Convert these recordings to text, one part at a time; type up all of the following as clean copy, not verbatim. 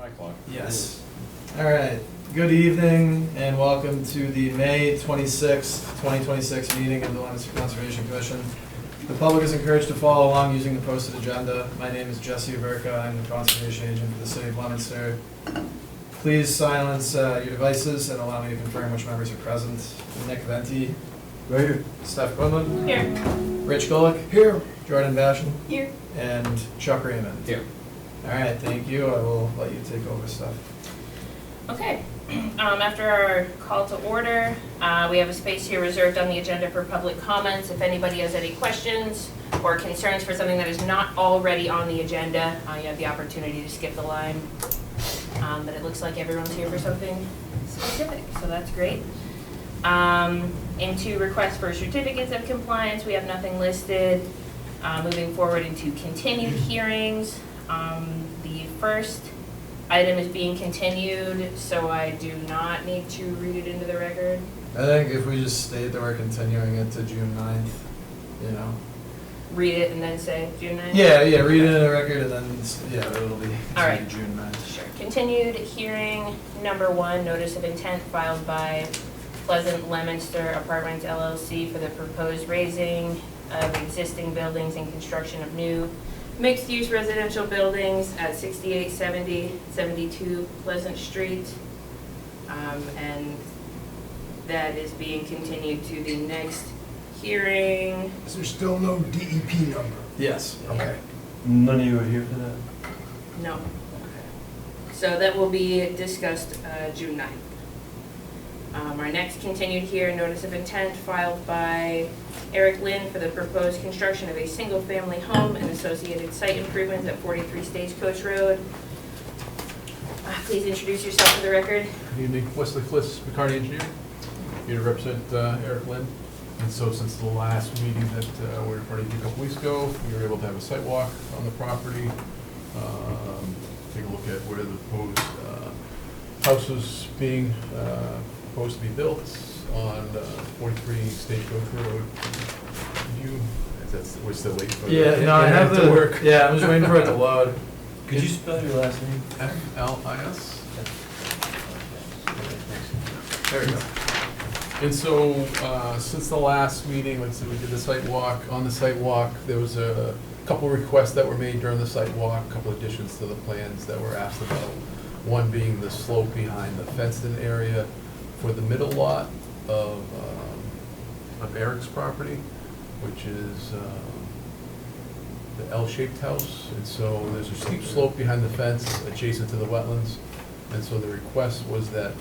My clock. Yes. All right. Good evening and welcome to the May 26th, 2026 meeting of the Leominster Conservation Commission. The public is encouraged to follow along using the posted agenda. My name is Jesse Averka. I'm the conservation agent for the city of Leominster. Please silence your devices and allow me to confirm which members are present. Nick Venti. Right here. Steph Quinlan. Here. Rich Golick. Here. Jordan Bashan. Here. And Chuck Raymond. Here. All right, thank you. I will let you take over stuff. Okay. After our call to order, we have a space here reserved on the agenda for public comments. If anybody has any questions or concerns for something that is not already on the agenda, you have the opportunity to skip the line. But it looks like everyone's here for something specific, so that's great. Into requests for certificates of compliance, we have nothing listed. Moving forward into continued hearings, the first item is being continued, so I do not need to read it into the record. I think if we just state that we're continuing it to June 9th, you know. Read it and then say June 9th? Yeah, read it in the record and then, yeah, it'll be All right. June 9th. Sure. Continued hearing number 1, notice of intent filed by Pleasant Leominster Apartments LLC for the proposed raising of existing buildings and construction of new mixed-use residential buildings at 6870 72 Pleasant Street. And that is being continued to the next hearing. Is there still no DEP number? Yes. Okay. None of you are here for that? No. So that will be discussed June 9th. Our next continued hearing, notice of intent filed by Eric Lynn for the proposed construction of a single-family home and associated site improvements at 43 Stagecoach Road. Please introduce yourself for the record. Good evening, Wesley Fliss, McCarty Engineering, here to represent Eric Lynn. And so since the last meeting that we were in front of you a couple weeks ago, we were able to have a site walk on the property, take a look at where the proposed house was being proposed to be built on 43 Stagecoach Road. We're still waiting for I have to work. Yeah, I'm just waiting for it to load. Could you spell your last name? F-L-I-S. There we go. And so, since the last meeting, like I said, we did the site walk. On the site walk, there was a couple requests that were made during the site walk, a couple additions to the plans that were asked about. One being the slope behind the fenced-in area for the middle lot of Eric's property, which is the L-shaped house. And so there's a steep slope behind the fence adjacent to the wetlands. And so the request was that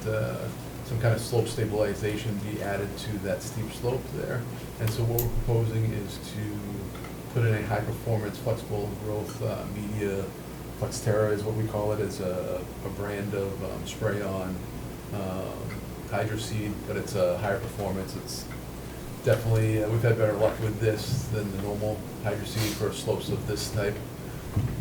some kind of slope stabilization be added to that steep slope there. And so what we're proposing is to put in a high-performance flexible growth media. Flexterra is what we call it. It's a brand of spray-on hydro seed, but it's a higher performance. It's definitely, we've had better luck with this than the normal hydro seed for slopes of this type.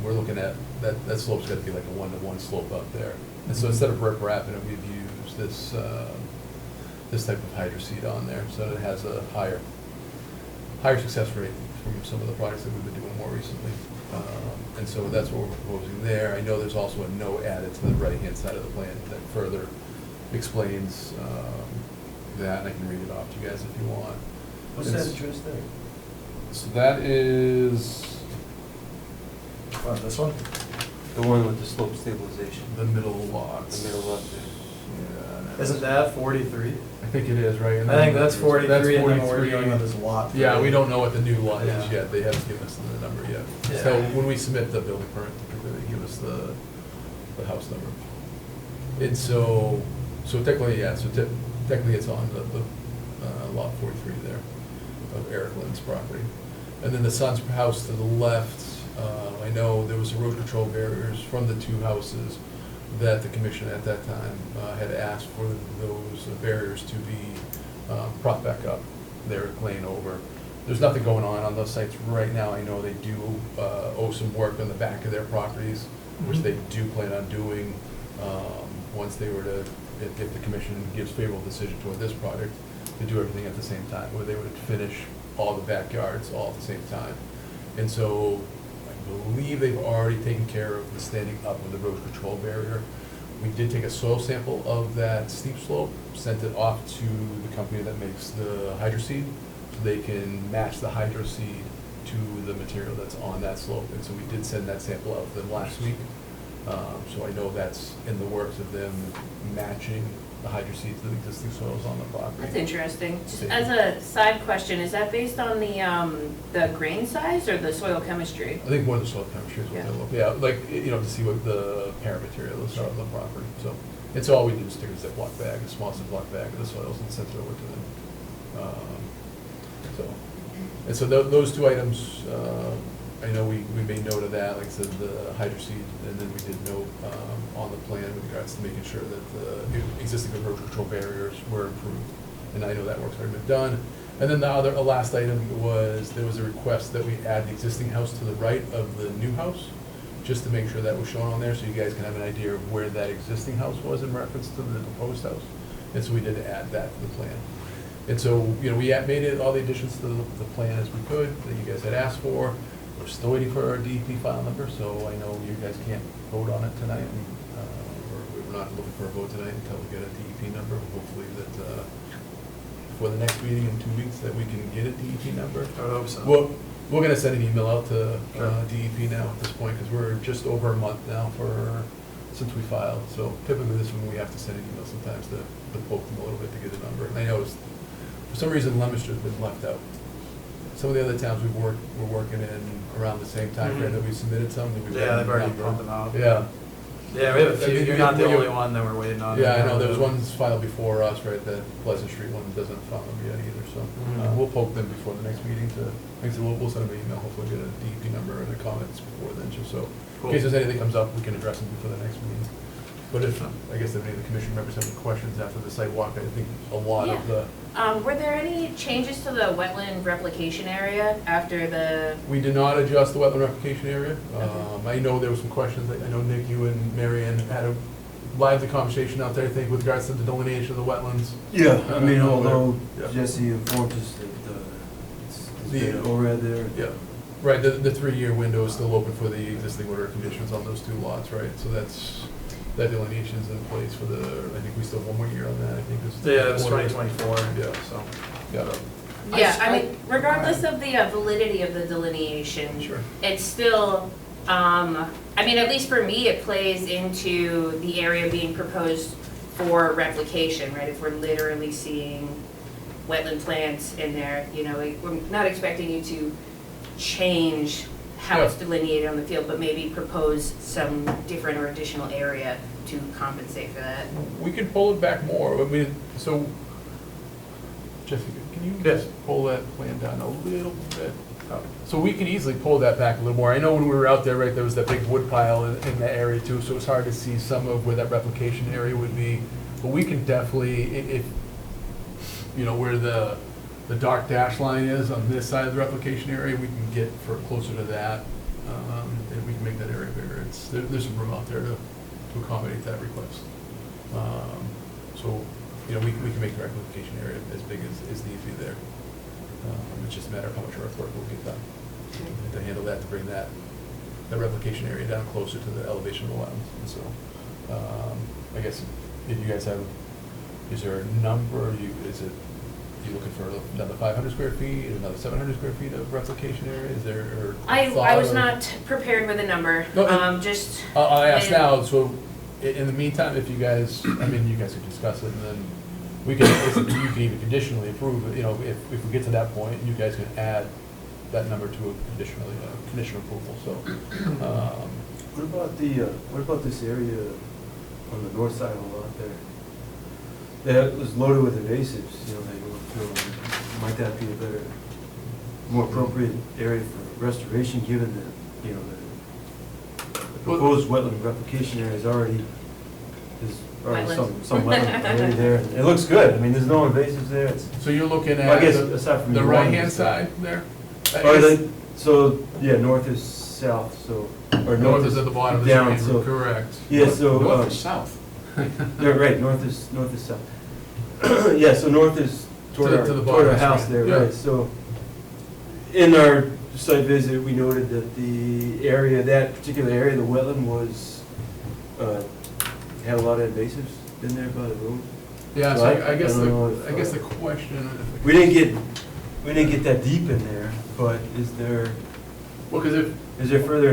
We're looking at, that slope's got to be like a 1-to-1 slope up there. And so instead of riprap, we've used this this type of hydro seed on there, so that it has a higher success rate from some of the products that we've been doing more recently. And so that's what we're proposing there. I know there's also a note added to the right-hand side of the plan that further explains that, and I can read it off to you guys if you want. What's that address there? So that is This one? The one with the slope stabilization. the middle lot. The middle lot there. Yeah. Isn't that 43? I think it is, right? And I think that's 43 that's and then we're 43. dealing with this lot. Yeah, we don't know what the new lot is Yeah. yet. They haven't given us the number yet. Yeah. So when we submit the building permit, they give us the house number. And so technically, yeah, technically it's on the lot 43 there of Eric Lynn's property. And then the son's house to the left, I know there was road control barriers from the two houses that the commission at that time had asked for those barriers to be propped back up. They're laying over. There's nothing going on those sites right now. I know they do owe some work on the back of their properties, which they do plan on doing once they were to, if the commission gives favorable decision toward this project, to do everything at the same time, where they would finish all the backyards all at the same time. And so believe they've already taken care of the standing up of the road control barrier. We did take a soil sample of that steep slope, sent it off to the company that makes the hydro seed, so they can match the hydro seed to the material that's on that slope. And so we did send that sample out to them last week. So I know that's in the works of them matching the hydro seed to the existing soils on the property. That's interesting. Just as a side question, is that based on the grain size or the soil chemistry? I think more the soil chemistry is what Yeah. they're looking, yeah, like, to see what the parent materials are on the property, so. And so all we do is stick a Ziploc bag, a small Ziploc bag of the soils and send it over to them. So those two items, I know we made note of that, like I said, the hydro seed, and then we did note on the plan with regards to making sure that the existing erosion control barriers were improved. And I know that work's already been done. And then a last item was, there was a request that we add the existing house to the right of the new house, just to make sure that was shown on there, so you guys can have an idea of where that existing house was in reference to the proposed house. And so we did add that to the plan. And so, we made it, all the additions to the plan as we could, that you guys had asked for. We're still waiting for our DEP file number, so I know you guys can't vote on it tonight. We're not looking for a vote tonight until we get a DEP number. Hopefully that, for the next meeting in 2 weeks, that we can get a DEP number. I would hope so. We're gonna send an email out to DEP now at this point, because we're just over a month now since we filed. So typically this one, we have to send an email sometimes to poke them a little bit to get a number. And I noticed, for some reason, Leominster's been left out. Some of the other towns we're working in around the same time frame that we submitted some. That we Yeah, they've already number. pulled them out. Yeah. Yeah, we have a few. I mean, You're not the we- only one that we're waiting on. Yeah, I know, there was one filed before us, right, that Pleasant Street one doesn't file them yet either, so we'll poke them before the next meeting we'll send them an email, hopefully get a DEP number and the comments before then, just so, in case there's anything comes up, we can address them before the next meeting. But if, I guess if any of the commission members have any questions after the site walk, I think a lot of the, Were there any changes to the wetland replication area after the, we did not adjust the wetland replication area. I know there were some questions, I know Nick, you and Marianne had a lively conversation out there, I think, with regards to the delineation of the wetlands. Yeah, I mean, although Yeah. Jesse informed us that The- the ORAD there. Yeah, right, the 3-year window is still open for the existing order of conditions on those 2 lots, right? So that delineation's in place for I think we still have 1 more year on that, I think. Yeah, it's 2024. Yeah. So. Yeah, yeah, I mean, regardless of the validity of the delineation, sure. it's still, I mean, at least for me, it plays into the area being proposed for replication, right? If we're literally seeing wetland plants in there, we're not expecting you to change how it's Yeah. delineated on the field, but maybe propose some different or additional area to compensate for that. We could pull it back more, I mean, so, Jessica, can you Yes. just pull that plan down a little bit? So we could easily pull that back a little more. I know when we were out there, right, there was that big wood pile in that area too, so it's hard to see some of where that replication area would be. But we can definitely, if, where the dark dash line is on this side of the replication area, we can get closer to that, and we can make that area bigger. There's some room out there to accommodate that request. So, we can make the replication area as big as needs be there. It's just a matter of how much earthwork will get done to handle that, to bring that replication area down closer to the elevation of the wetlands. And so, I guess if you guys have, is there a number, you looking for another 500 square feet, another 700 square feet of replication area? Is there, or I was thought of- not prepared with a number, No, just. I'll ask when- now, so in the meantime, if you guys, you guys could discuss it, and then you can even conditionally approve it, if we get to that point, you guys can add that number to a conditional approval, so. What about this area on the north side of the lot there? That was loaded with invasives, might that be a better, more appropriate area for restoration, given that, the proposed wetland replication area is already Wetland. some wetland area there. And it looks good, I mean, there's no invasives there, it's, So you're looking I at guess aside from the the right-hand one- side there? north is south, so, or North is at the bottom of the down, screen, so, correct. yeah, so. North or south? Yeah, right, north is south. Yeah, so north is toward To our, the bottom toward our of the house screen, there, yeah. right, so in our site visit, we noted that the area, that particular area, the wetland was, had a lot of invasives in there by the road. Yeah, so Right? I guess, I don't know if, I guess the question. We didn't get that deep in there, but is there further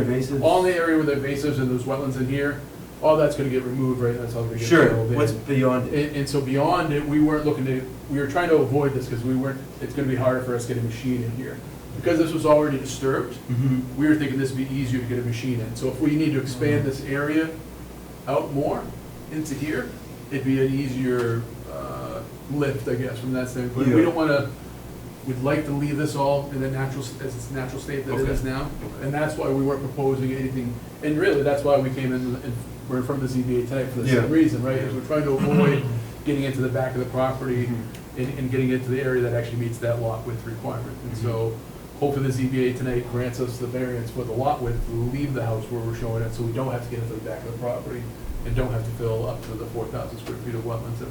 invasives? All the area with the invasives and those wetlands in here, all that's gonna get removed, right, that's all gonna get Sure, filled in. what's beyond it? And so beyond it, we weren't looking to, we were trying to avoid this, because it's gonna be harder for us to get a machine in here. Because this was already disturbed, we were thinking this would be easier to get a machine in. So if we need to expand this area out more into here, it'd be an easier lift, I guess, from that standpoint. We Yeah. don't wanna, we'd like to leave this all in the natural, as its natural state that it Okay. is now. Okay. And that's why we weren't proposing anything, and really, that's why we came in, and we're in front of the ZBA tonight for the Yeah. same reason, right? Is we're trying to avoid getting into the back of the property and getting into the area that actually meets that lot width requirement. And so hopefully the ZBA tonight grants us the variance for the lot width to leave the house where we're showing it, so we don't have to get into the back of the property and don't have to fill up to the 4,000 square feet of wetlands that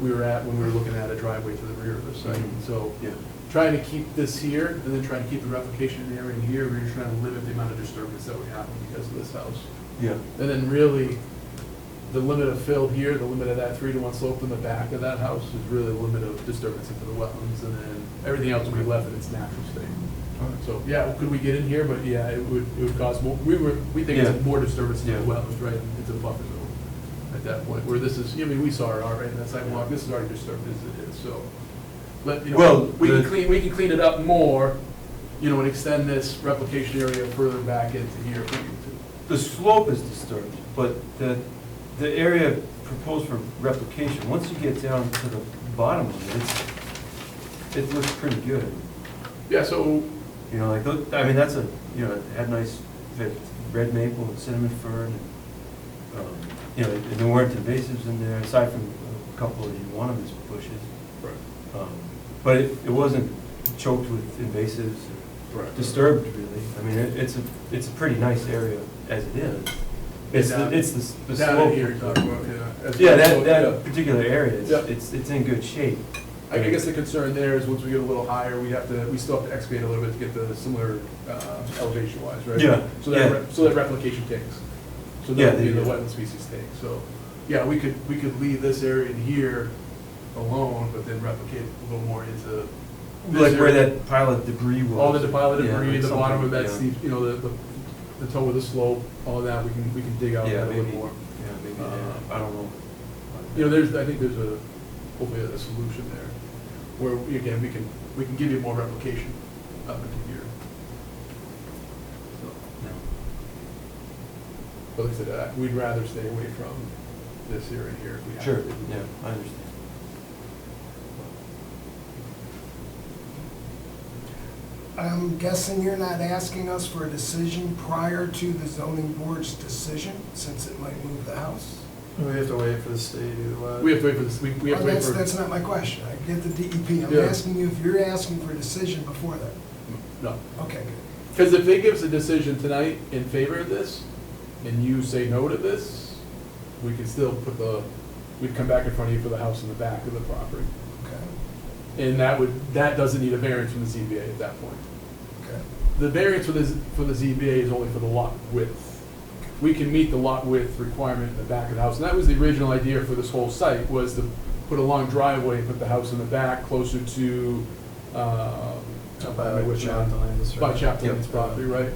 we were at when we were looking at a driveway to the rear of the site. Mhm. So Yeah. trying to keep this here and then trying to keep the replication in the area here, we're just trying to limit the amount of disturbance that would happen because of this house. Yeah. And then really, the limit of fill here, the limit of that 3-to-1 slope in the back of that house is really the limit of disturbance into the wetlands, and then everything else will be left in its natural state. So, yeah, could we get in here, but yeah, it would cause more, we think Yeah. it's more disturbance into the Yeah. wetlands, right, into the buffer zone at that point, where this is, I mean, we saw it already in that sidewalk, this is already disturbed as it is, so. But, you know, Well, we the- can clean it up more, you know, and extend this replication area further back into here if we need to. The slope is disturbed, but the area proposed for replication, once you get down to the bottom of it, it looks pretty good. Yeah, so, You know, like, I mean, that's it had nice, red maple and cinnamon fern, and, you know, and there weren't invasives in there, aside from a couple of euonymus bushes. But it wasn't choked with invasives or right. disturbed, really. I mean, it's a pretty nice area as it is. It's the Down slope. in here, you're talking about, yeah. As Yeah, well, that particular area, Yeah. it's in good shape. I guess the concern there is once we get a little higher, we still have to excavate a little bit to get the similar elevation wise, right? Yeah, So yeah. that replication takes. So Yeah, that would be the yeah. wetland species take. So, yeah, we could leave this area in here alone, but then replicate a little more into. this Like where area. that pile of debris was. All the pile of Yeah, debris, like the bottom of something, that yeah. steep, you know, the toe of the slope, all of that, we can dig out Yeah, that a little maybe, more. yeah, maybe, yeah, I don't know. You know, I think there's hopefully a solution there, where, again, we can give you more replication up into here. So, No. but like I said, we'd rather stay away from this area here if we have to. Sure, yeah, I understand. I'm guessing you're not asking us for a decision prior to the zoning board's decision, since it might move the house? We have to wait for the state either way. We have to wait for this, we have to wait for. That's not my question. I get the DEP. I'm Yeah. asking you if you're asking for a decision before that. No, Okay, good. because if they give us a decision tonight in favor of this, and you say no to this, we can still we'd come back in front of you for the house in the back of the property. Okay, And that doesn't need a variance from the ZBA at that point. okay. The variance for the ZBA is only for the lot width. We can meet the lot width requirement in the back of the house, and that was the original idea for this whole site, was to put a long driveway and put the house in the back closer to, By Chapdelaine. by Chapdelane's property, right?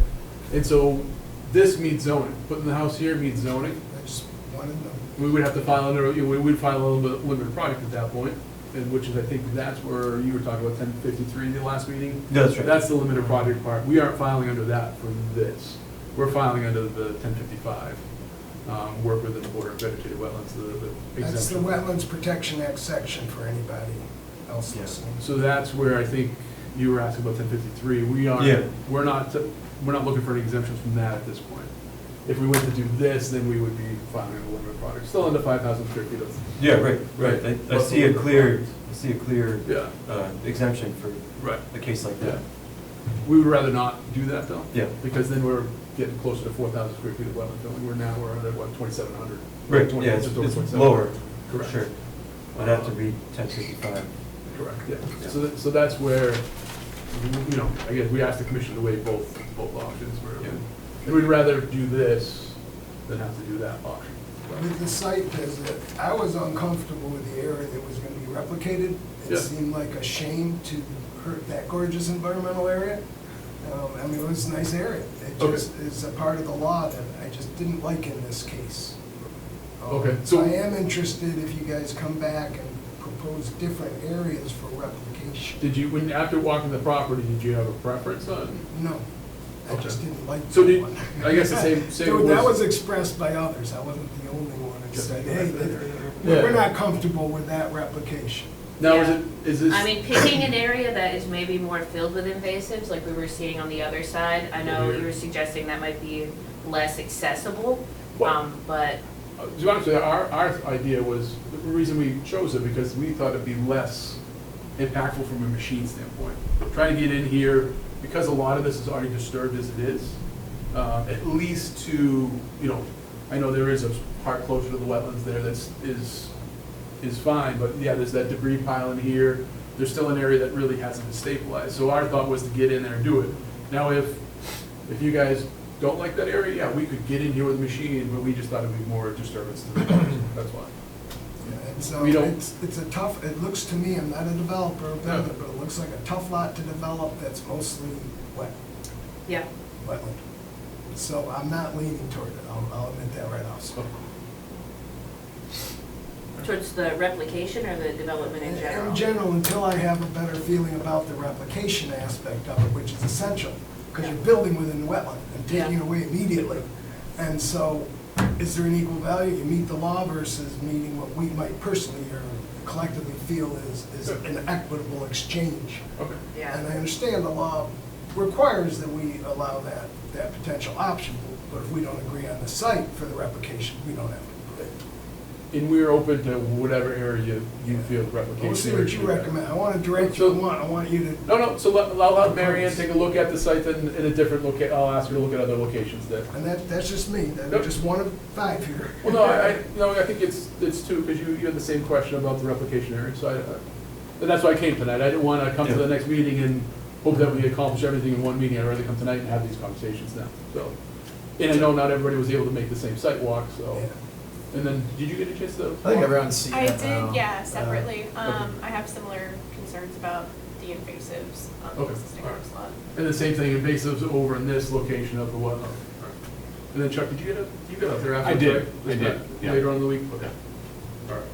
And so this meets zoning, putting the house here meets zoning. I just wanted to know. We would have to file we would file a little bit limited product at that point, and which is, I think, that's where you were talking about 1053 in the last meeting. That's right. That's the limited project part. We aren't filing under that for this. We're filing under the 1055, work within the border of vegetated wetlands, the That's the exemption. Wetlands Protection Act section for anybody else Yeah. listening. So that's where I think you were asking about 1053. Yeah. We're not looking for any exemptions from that at this point. If we went to do this, then we would be filing a limited project, still under 5,000 square feet of. Yeah, right. I see a clear, Yeah, exemption for right. a case like Yeah. that. We would rather not do that though. Yeah. Because then we're getting closer to 4,000 square feet of wetland filling. We're at what, 2,700? Right, 20, yeah, just over it's 27. lower, Correct. sure. I'd have to read 1055. Correct, yeah. So that's where, you know, again, we asked the commission to weigh both options, and we'd rather do this than have to do that option. With the site visit, I was uncomfortable with the area that was gonna be replicated. Yeah. It seemed like a shame to hurt that gorgeous environmental area. I mean, it was a nice area. It Okay. just is a part of the law that I just didn't like in this case. Okay, So so- I am interested if you guys come back and propose different areas for replication. Did you, when, after walking the property, did you have a preference on? No, I Okay. just didn't like So that did, one. I guess the same That was, was expressed by others. I wasn't the only one that said, hey, Yeah. we're not comfortable with that replication. now Yeah. is this? I mean, picking an area that is maybe more filled with invasives, like we were seeing on the other side, I know you were suggesting that might be less accessible, Well- but, To be honest with you, our idea was, the reason we chose it, because we thought it'd be less impactful from a machine standpoint. Trying to get in here, because a lot of this is already disturbed as it is, at least to, you know, I know there is a part closer to the wetlands there is fine, but yeah, there's that debris pile in here. There's still an area that really hasn't been stabilized. So our thought was to get in there and do it. Now, if you guys don't like that area, yeah, we could get in here with a machine, but we just thought it'd be more disturbance to the buildings. That's why. Yeah, and so We don't- it's a tough, it looks to me, I'm not a developer or builder, No. but it looks like a tough lot to develop that's mostly yeah. wetland. So I'm not leaning toward it, I'll admit that right off. So Towards the replication or the development in general? in general, until I have a better feeling about the replication aspect of it, which is essential, because you're building within the wetland and taking it away immediately. And so, is there an equal value? You meet the law versus meeting what we might personally or collectively feel is an equitable exchange. Okay. Yeah. And I understand the law requires that we allow that potential option, but if we don't agree on the site for the replication, we don't have to do it. And we're open to whatever area you feel replication. We'll see what you recommend. I want to direct you on one. I want you to. No, so I'll have Mary Ann take a look at the site in a different I'll ask her to look at other locations there. And that's just me. Yep. That's just one of 5 here. Well, no, I think it's two, because you had the same question about the replication area, so and that's why I came tonight. I didn't want to come to the next meeting and hope that we accomplish everything in one meeting. I'd rather come tonight and have these conversations now, so. And I know not everybody was able to make the same site walk, so. Yeah. And then, did you get a chance to? I think everyone's seen I it now. did, yeah, separately. okay. I have similar concerns about the invasives on the Okay, existing all right. house lot. And the same thing, invasives over in this location of the wetland. And then Chuck, did you got up there after? I did, right? I did, yeah. Later on in the week? Okay. All right.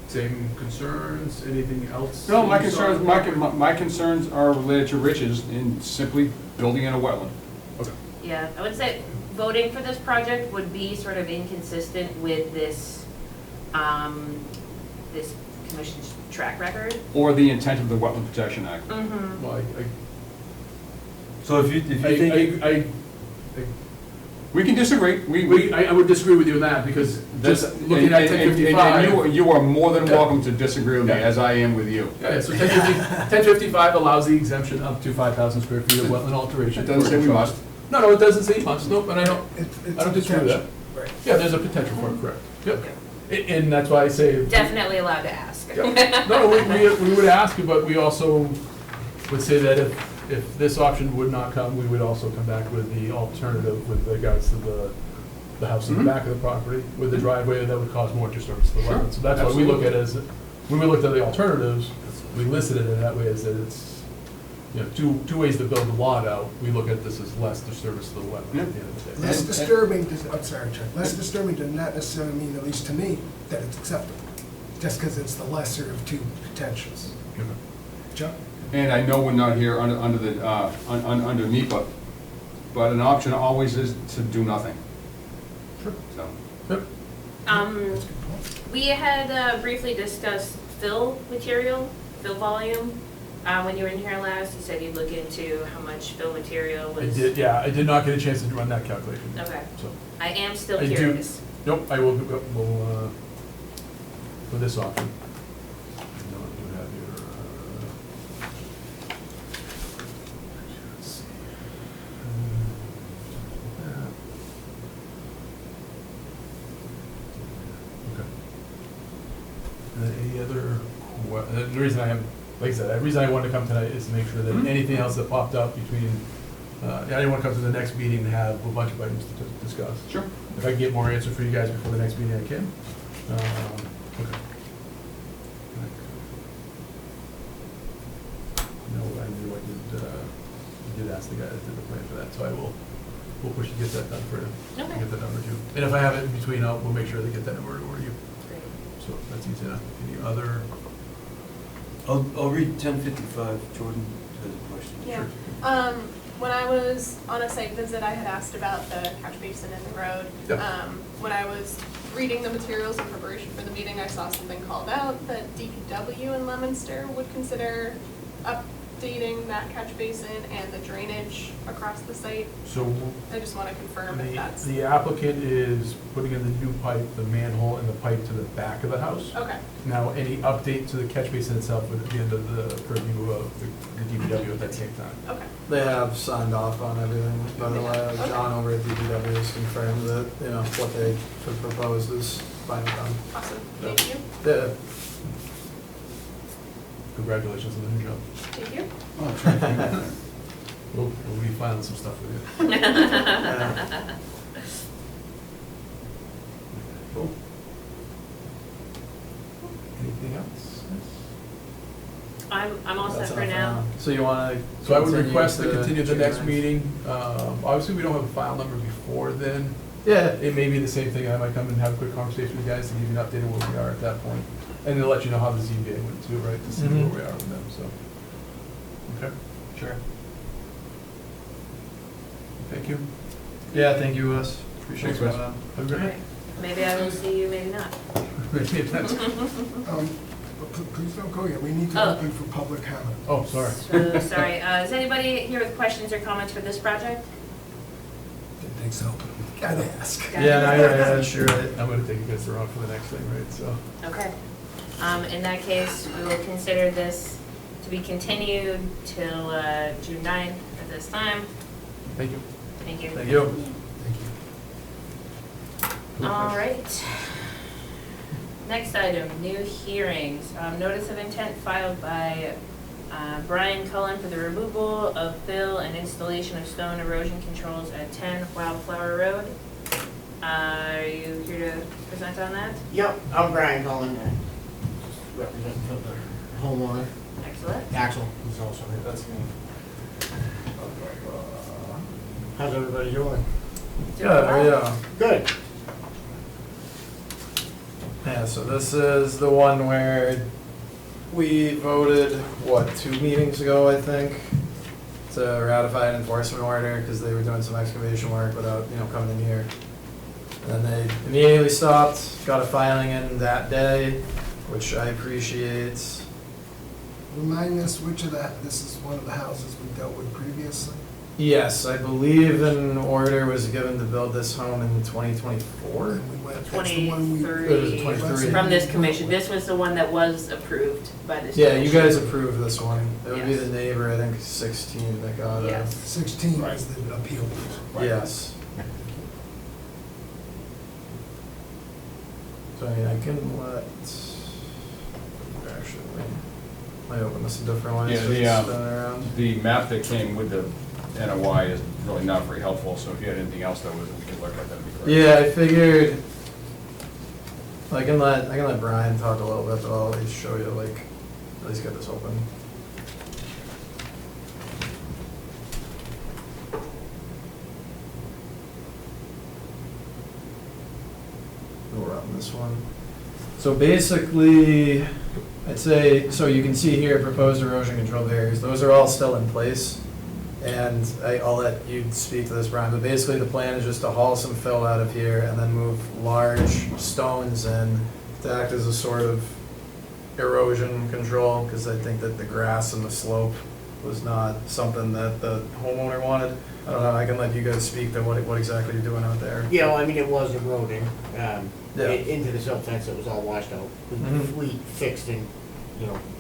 Same concerns, anything else? No, my you saw? concerns, my concerns are related to Rich's in simply building in a wetland. Okay. Yeah, I would say voting for this project would be sort of inconsistent with this, this commission's track record. Or the intent of the Wetland Protection Act. Mm-hmm. Well, So if you think, We can disagree, I would disagree with you on that, because just looking at and 1055. you are more than Yeah. welcome to disagree with me, Yeah. as I am with you. Yeah, so 1055 allows the exemption up to 5,000 square feet of wetland alteration. It doesn't say we must. No, it doesn't say must, nope, and I don't It's I don't disagree with that. Right. Yeah, there's a potential for it, correct. Yep. And that's why I say. Definitely allowed to ask. Yeah. No, we would ask you, but we also would say that if this option would not come, we would also come back with the alternative with regards to the house in the Mhm. back of the property, with the driveway that would cause more disturbance to the Sure, wetland. So that's why we look at absolutely. it as, when we looked at the alternatives, we listed it in that way as that it's, you know, two ways to build the lot out. We look at this as less disturbance to the wetland at the end of the day. Less And- disturbing, I'm sorry, Chuck, less disturbing does not necessarily mean, at least to me, that it's acceptable, just because it's the lesser of two potentials. Okay. Chuck? And I know we're not here under the, under NEPA, but an option always is to do nothing. Sure. So, Yep. That's a good point. We had briefly discussed fill material, fill volume. When you were in here last, you said you'd look into how much fill material I was. did, yeah, I did not get a chance to run that calculation. Okay, So, I am still I do- curious. nope, I will, for this option. I know I do have your, let's see. Okay. Any other, the reason I haven't like I said, the reason I wanted to come tonight is to make sure that anything else that popped up between, I didn't want to come to the next meeting and have a bunch of items to discuss. Sure. If I can get more answers for you guys before the next meeting, I can. Okay. No, I knew you did ask the guy that did the plan for that, so we'll push to get that done for you. Okay. Get that number too. And if I have it in between, we'll make sure to get that number to you. Great. So that's easy enough. Any other? I'll read 1055, Jordan has a question. Yeah. When I was on a site visit, I had asked about the catch basin in the road. Yep. When I was reading the materials in preparation for the meeting, I saw something called out that DPW in Leominster would consider updating that catch basin and the drainage across the site. So I just want to confirm if that's, the applicant is putting in the new pipe, the manhole and the pipe to the back of the house. okay, Now, any update to the catch basin itself would be under the purview of the DPW at that same time. okay. They have signed off on everything, by the way. Like, Okay. John over at DPW has confirmed that, you know, what they have proposed is fine with them. Awesome, thank you. Yeah. Congratulations on the new job. Thank you. We'll be filing some stuff with you. Yeah. Cool. Anything else? I'm all set That's for enough now. So you wanna? So I would request to continue the June next 9th? meeting. Obviously, we don't have a file number before then. Yeah, It may be the same thing. I might come and have a quick conversation with you guys to give you an update on where we are at that point. And to let you know how the ZBA went too, right, to see where Mhm. we are with them, so. Okay, sure. thank you. Yeah, thank you, Wes. Appreciate Thanks, you Wes. coming on. Have a good night. Maybe I will see you, maybe not. Please don't go yet, we need to Oh. open for public comment. Oh, sorry. So, sorry, is anybody here with questions or comments for this project? Didn't think so. Gotta ask. Yeah, no, you're right, that's right. I'm gonna take you guys around for the next thing, right, so. Okay. In that case, we will consider this to be continued till June 9th at this time. Thank you. Thank you. Thank you. All right. Next item, new hearings. Notice of intent filed by Brian Cullen for the removal of fill and installation of stone erosion controls at 10 Wildflower Road. Are you here to present on that? Yep, I'm Brian Cullen, just representing for the homeowner. Excellent. Axel, who's also here. That's me. How's everybody doing? Doing well. Yeah. Good. Yeah, so this is the one where we voted, what, 2 meetings ago, I think, to ratify an enforcement order because they were doing some excavation work without, you know, coming in here. And then they immediately stopped, got a filing in that day, which I appreciate. Remind us which of this is one of the houses we dealt with previously? Yes, I believe an order was given to build this home in 2024. And we went, that's the one we. 23 from this commission. This was the one that was approved by this. Yeah, you commission. guys approved this one. It would be Yes. the neighbor, I think 16 that got it. Yes. 16 is the appeal. Yes. So I mean, I can let, actually, let me open this a different way. Yeah, so the, it's spinning around. The map that came with the NOI is really not very helpful, so if you had anything else that we could look at, that'd be great. Yeah, I figured, I can let Brian talk a little bit, but I'll at least show you, like, at least get this open. We're on this one. So basically, I'd say, so you can see here, proposed erosion control barriers, those are all still in place. And I'll let you speak to this, Brian, but basically the plan is just to haul some fill out of here and then move large stones in to act as a sort of erosion control, because I think that the grass and the slope was not something that the homeowner wanted. I don't know, I can let you guys speak to what exactly you're doing out there. Yeah, well, I mean, it was eroding, Yeah. into the silt fence that was all washed out. Mhm. We fixed and,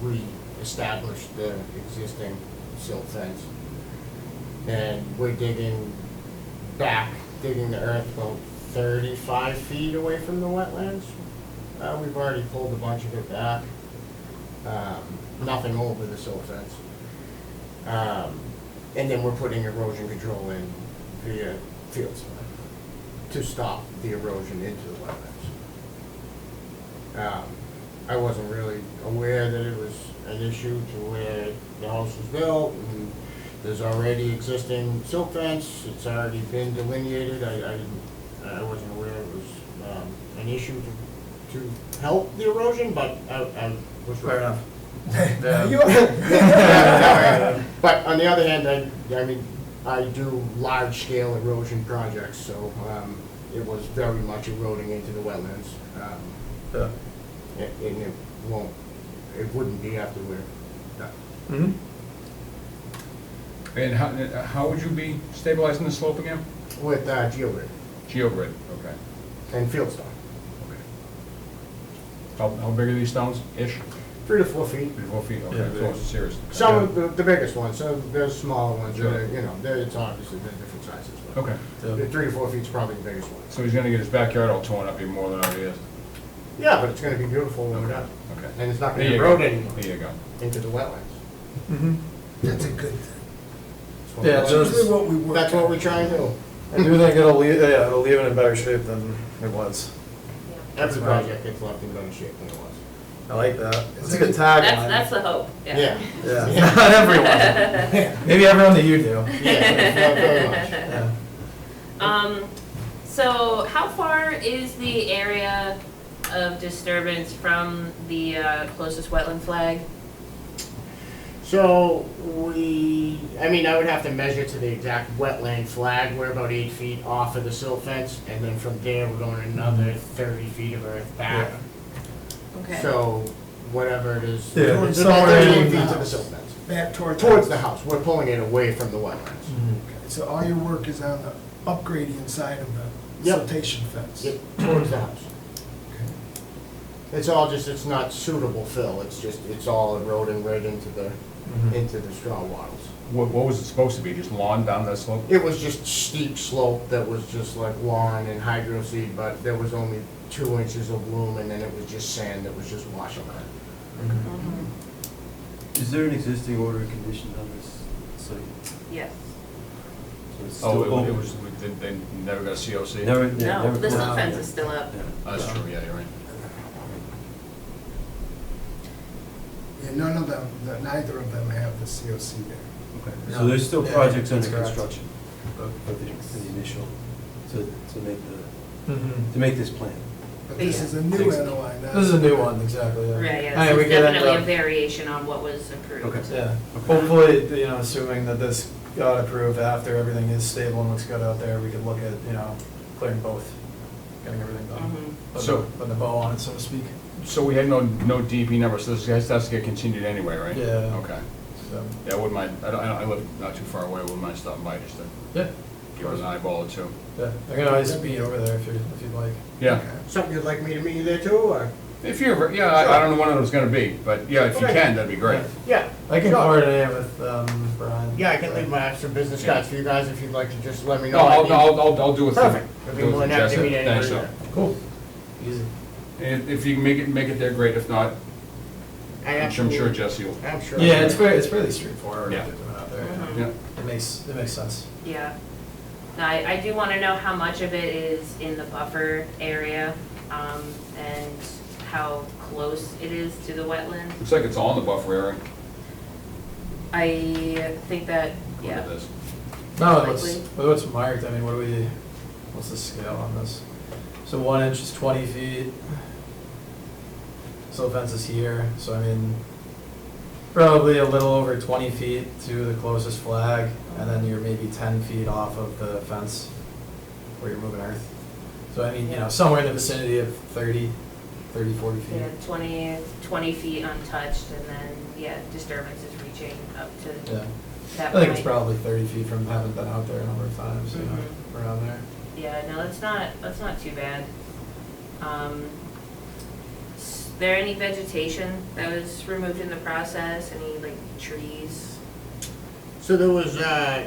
re-established the existing silt fence. And we're digging the earth about 35 feet away from the wetlands. We've already pulled a bunch of it back. nothing over the silt fence. And then we're putting erosion control in via field stone to stop the erosion into the wetlands. I wasn't really aware that it was an issue to where the house was built, and there's already existing silt fence, it's already been delineated, I wasn't aware it was, an issue to help the erosion, but I was. Fair enough. You are. Yeah, but on the other hand, I mean, I do large-scale erosion projects, so, it was very much eroding into the wetlands. Yeah. And it wouldn't be after we're done. Mm-hmm. And how would you be stabilizing the slope again? With, geogrid Geogrid, okay. and field stone, Okay. How big are these stones-ish? 3 to 4 feet. 3 to 4 feet, Yeah, okay, so big. it's serious. Some of the biggest ones, so there's smaller ones, Sure. it's obviously they're different sizes. But Okay, the 3 to 4 feet's probably the biggest one. so he's gonna get his backyard all torn up even more than it already is? Yeah, but it's gonna be beautiful when we're done. Okay. And it's not There gonna you erode go. anymore There you go. into the wetlands. Mm-hmm. That's a good thing. Yeah, That's so usually what we work. That's what we try and do. I do think it'll leave it in better shape than it was. Every project gets left in better shape than it was. I like that. It's a good tagline. That's the hope, yeah. Yeah, not everyone. Maybe everyone that you do. Yeah, very much. Yeah. So how far is the area of disturbance from the closest wetland flag? So I would have to measure to the exact wetland flag. We're about 8 feet off of the silt fence, and then from there, we're going another 30 feet of earth back. Okay. So whatever it is, Yeah, it's somewhere about 38 in feet the to the house. silt fence. Back Towards the house. We're pulling it away from the wetlands. Mm-hmm. So all your work is on the upgrading side of the Yep. siltation fence? Yep, towards the house. It's all just, it's not suitable fill. It's all eroding right into the straw wattles. What was it supposed to be, just lawn down that slope? It was just steep slope that was just like lawn and hydro seed, but there was only 2 inches of bloom, and then it was just sand that was just washing on it. Mhm. Is there an existing order of conditions on this site? Yes. So it's Oh, still it open? was, they never got a COC? Never, No, never. the silt Wow. fence is still up. Yeah. That's true, yeah, you're right. Yeah, none of them, neither of them have the COC there. Okay. No. So there's still Yeah, projects under that's correct. construction for the initial, to Mhm. make this plan. But this Yeah. is a new Thanks. NOI, not. This is a new one, exactly, yeah. Right, yeah, I mean, so we it's could end definitely a up- variation on what was approved. Okay. Yeah, hopefully, assuming that this got approved after everything is stable and looks good out there, we could look at, clearing both, getting everything done. Mhm. So- Putting the bow on it, so to speak. So we had no DEP number, so this has to get continued anyway, right? Yeah. Okay. So, Yeah, I wouldn't mind, I live not too far away, I wouldn't mind stopping by just to yeah, give it an eyeball or two. yeah, I can always be over there if you'd like. Yeah, Something you'd like me to meet you there too, or? if you're, yeah, I don't know when it was gonna be, but yeah, if you Okay. can, that'd be great. Yeah. I can sure. coordinate with, Brian. Yeah, I can leave my extra business cards for you guys if you'd like to just let me know. No, I need- I'll do it. through- Perfect. I'd be do it more than through happy to Jessica. meet anybody Thanks, there. Cool, easy. And if you can make it there, great, if not, I'm sure Jesse will. I'm sure. Yeah, it's fairly straightforward Yeah. what they're doing out there. Mhm. Yeah, It makes sense. Yeah. Now, I do want to know how much of it is in the buffer area, and how close it is to the wetland. looks like it's all in the buffer area. I think that, Look yeah. at this. No, Likely. what's marked, I mean, what's the scale on this? So 1 inch is 20 feet. Silt fence is here, so I mean, probably a little over 20 feet to the closest flag, and then you're maybe 10 feet off of the fence where you're moving earth. So I mean, somewhere in the vicinity of 30, 40 feet. Yeah, 20 feet untouched, and then, yeah, disturbance is reaching up to Yeah. that I point. think it's probably 30 feet from having been out there a number of times, Mhm. around there. Yeah, no, that's not too bad. Is there any vegetation that was removed in the process? Any, like, trees? So there was, the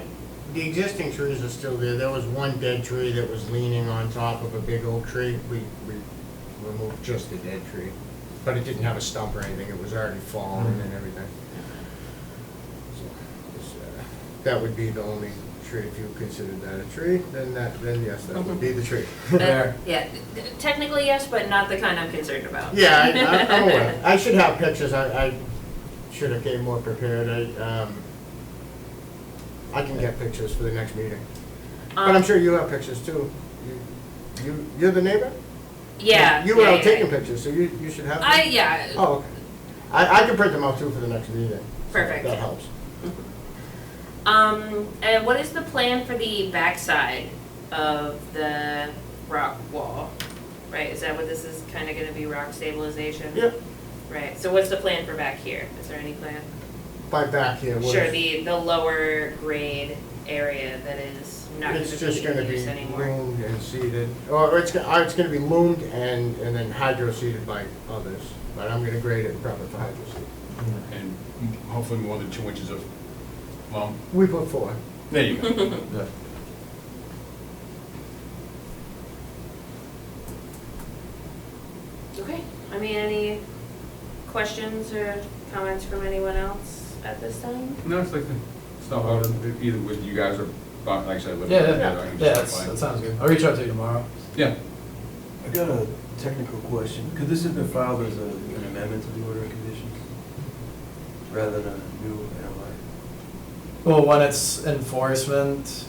existing trees are still there. There was one dead tree that was leaning on top of a big oak tree. We removed just the dead tree. but it didn't have a stump or anything, it was already fallen and everything. So, that would be the only tree, if you considered that a tree, then yes, that would be the tree. Fair. Yeah, technically yes, but not the kind I'm concerned about. Yeah, I'm aware. I should have pictures, I should have came more prepared. I can get pictures for the next meeting. But I'm sure you have pictures too. You're the neighbor? Yeah. You were yeah, out yeah, taking yeah. pictures, so you should have. Yeah. Oh, okay. I can print them out too for the next meeting. Perfect. That helps. And what is the plan for the backside of the rock wall? Right, is that what this is kind of gonna be, rock stabilization? Yep. Right, so what's the plan for back here? Is there any plan? By back here, what Sure, is- the lower grade area that is not gonna It's just be gonna in be use anymore. loomed and seeded, or it's gonna be loomed and then hydro seeded by others. But I'm gonna grade it and prep it for hydro seed. And hopefully more than 2 inches of, well, We put 4. there you go. Yeah. Okay, I mean, any questions or comments from anyone else at this time? No, it's like, it's not hard, either with you guys or, like I said, with. Yeah, I yeah, can yeah, just stop that by. sounds good. I'll reach out to you tomorrow. Yeah, I got a technical question. Could this have been filed as an amendment to the order of conditions rather than a new NOI? Well, when it's enforcement, So,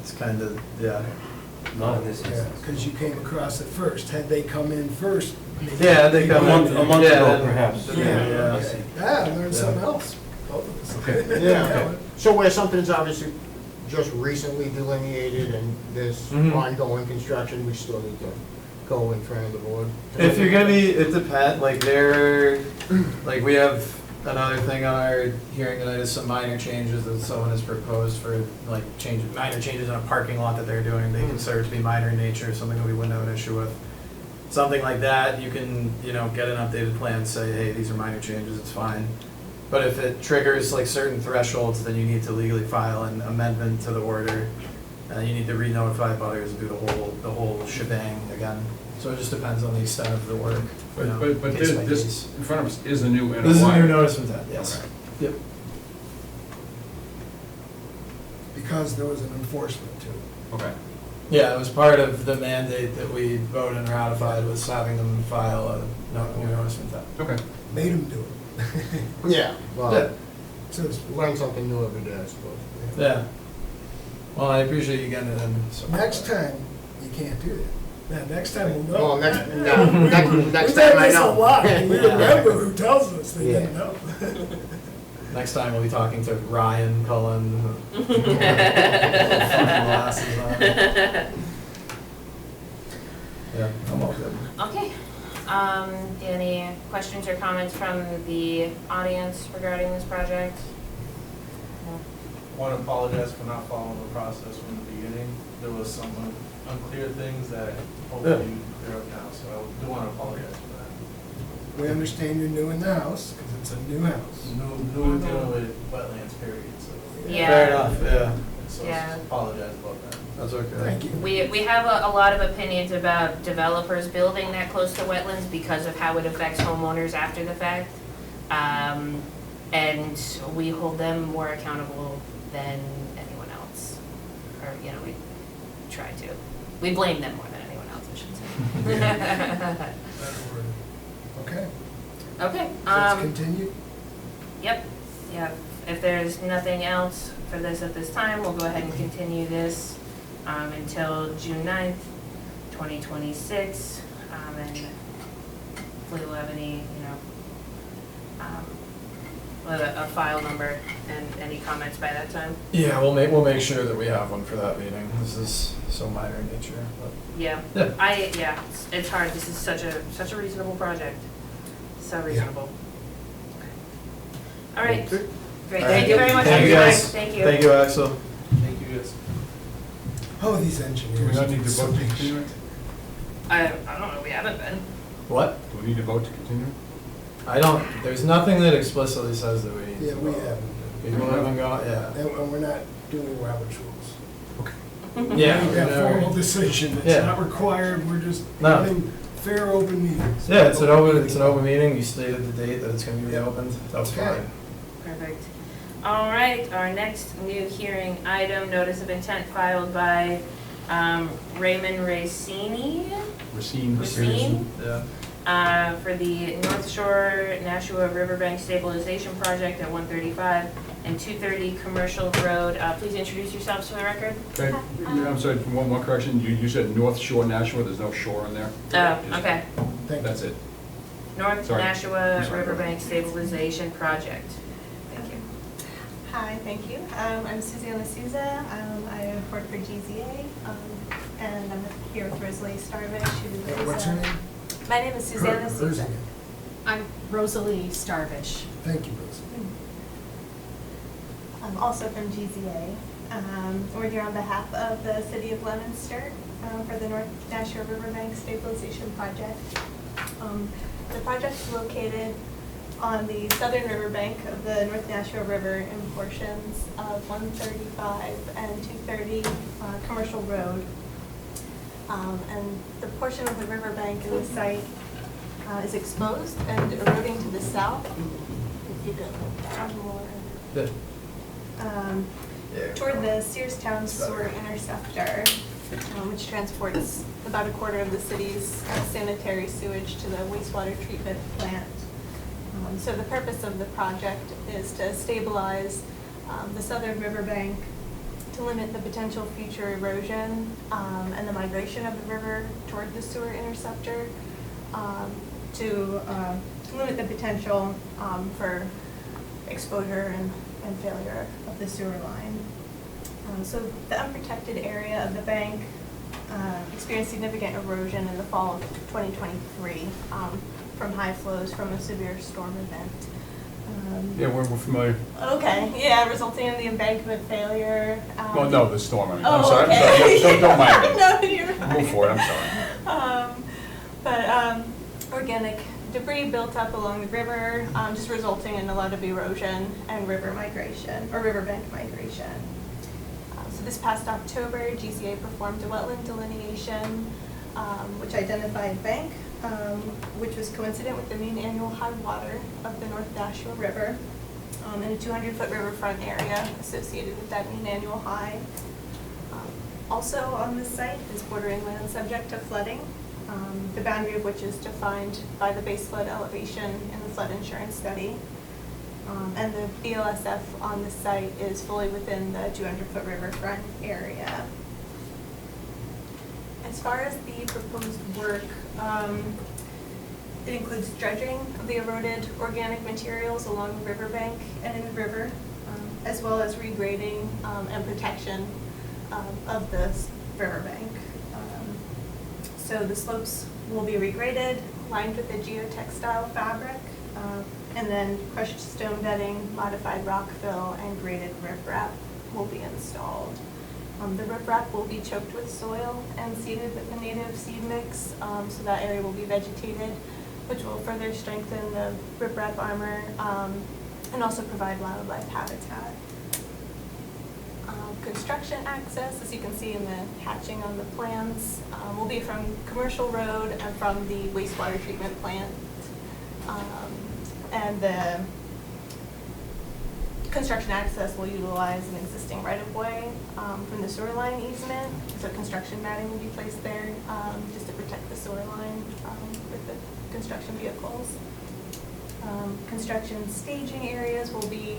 it's kind of, yeah. not in this Yeah, instance. because you came across it first. Had they come in first? Yeah, they come in. A month yeah, ago, perhaps. Yeah, I yeah. see. Yeah, I learned something Yeah. else. Both of us. Okay. Yeah. So where something's obviously just recently delineated and there's Mhm. ongoing construction, we still need to go in front of the board. If you're gonna be, it depends, like like we have another thing on our hearing tonight is some minor changes that someone has proposed for, like, minor changes in a parking lot that they're doing, they consider it to be minor in nature, something that we wouldn't have an issue with. Something like that, you can, get an updated plan, say, hey, these are minor changes, it's fine. But if it triggers like certain thresholds, then you need to legally file an amendment to the order. You need to re-notify butters and do the whole shebang again. So it just depends on the extent of the work. you know, but case by this case. in front of us is a new NOI. This is a new notice of intent, yes. Okay. Yep. Because there was an enforcement too. Okay, Yeah, it was part of the mandate that we voted and ratified was having them file a new notice of intent. okay. Made them do it. Yeah, Yeah. well, So it's- learn something new every day, I suppose. Yeah. Well, I appreciate you getting it in. So Next time, you can't do that. Now, next time we'll know. Well, next We've time done I this a know. lot, and we Yeah. remember who tells us they Yeah. didn't know. Next time we'll be talking to Ryan Cullen. Glasses on. Yeah, I'm all good. Okay, any questions or comments from the audience regarding this project? No? Want to apologize for not following the process from the beginning. There was some unclear things that hopefully you can clear up now, so I do want to apologize for that. We understand you're new in the house, because it's a new house. New dealing with wetlands, period, so. Yeah. Fair enough, yeah. So Yeah. apologize about that. That's okay. Thank you. We have a lot of opinions about developers building that close to wetlands because of how it affects homeowners after the fact. And we hold them more accountable than anyone else. Or, we try to. We blame them more than anyone else, I should say. Okay, Okay, let's continue. yep, yeah. If there's nothing else for this at this time, we'll go ahead and continue this until June 9th, 2026. And hopefully we'll have any, we'll have a file number and any comments by that time. Yeah, we'll make sure that we have one for that meeting. This is so minor in nature, but. Yeah, Yeah. it's hard. This is such a reasonable project. So reasonable. All right, great. Thank you very much for Thank you your time. guys. Thank you. Thank you, Axel. Thank you, guys. Oh, these Do we engineers. not need to so vote to big continue shit. it? I don't know, we haven't been. What? Do we need to vote to continue? There's nothing that explicitly says that we need to. Yeah, we vote. haven't. People haven't gone, yeah. And we're not doing Robert's rules. Yeah. We we're have never- formal decision, Yeah. it's not required, we're just No. running fair open meeting. Yeah, it's an open meeting, you stated the date that it's gonna be reopened, that's Okay. fine. Perfect. All right, our next new hearing item, notice of intent filed by Raymond Racine Yeah. for the North Shore Nashua Riverbank Stabilization Project at 135 and 230 Commercial Road. Please introduce yourselves for the record. Okay, I'm sorry, one correction, you said North Shore Nashua, there's no shore in there? Oh, okay. Thank you. That's it. North Sorry. Nashua I'm sorry. Riverbank Stabilization Project. Thank you. Hi, thank you. I'm Susanna Souza. I work for GZA, and I'm here with Rosalie Starvish, who is... What's your name? My name is Susanna Hers Souza. again. I'm Rosalie Starvish. Thank you, Bruce. I'm also from GZA. We're here on behalf of the City of Leominster for the North Nashua Riverbank Stabilization Project. The project is located on the southern riverbank of the North Nashua River in portions of 135 and 230 Commercial Road. And the portion of the riverbank in the site is exposed and eroding to the south. If you go down more. Yeah. Toward the Searstown Sewer Interceptor, which transports about a quarter of the city's sanitary sewage to the wastewater treatment plant. So the purpose of the project is to stabilize the southern riverbank, to limit the potential future erosion and the migration of the river toward the sewer interceptor, to limit the potential for exposure and failure of the sewer line. So the unprotected area of the bank experienced significant erosion in the fall of 2023 from high flows from a severe storm event. Yeah, we're familiar. Okay, yeah, resulting in the embankment failure. Well, no, the storm, I mean, I'm Oh, sorry, okay. don't mind me. No, you're fine. Move forward, I'm sorry. But organic debris built up along the river, just resulting in a lot of erosion and river migration, or riverbank migration. So this past October, GCA performed a wetland delineation, which identified bank, which was coincident with the mean annual high water of the North Nashua River, and a 200-foot riverfront area associated with that mean annual high. Also on this site is bordering land subject to flooding, the boundary of which is defined by the base flood elevation in the flood insurance study. And the BLSF on the site is fully within the 200-foot riverfront area. As far as the proposed work, it includes dredging of the eroded organic materials along the riverbank and in the river, as well as regrading and protection of the riverbank. So the slopes will be regraded, lined with the geotextile fabric, and then crushed stone bedding, modified rock fill, and graded riprap will be installed. The riprap will be choked with soil and seeded with the native seed mix, so that area will be vegetated, which will further strengthen the riprap armor and also provide wildlife habitat. Construction access, as you can see in the hatching on the plans, will be from Commercial Road and from the wastewater treatment plant. And the construction access will utilize an existing right-of-way from the sewer line easement. So construction matting will be placed there just to protect the sewer line with the construction vehicles. Construction staging areas will be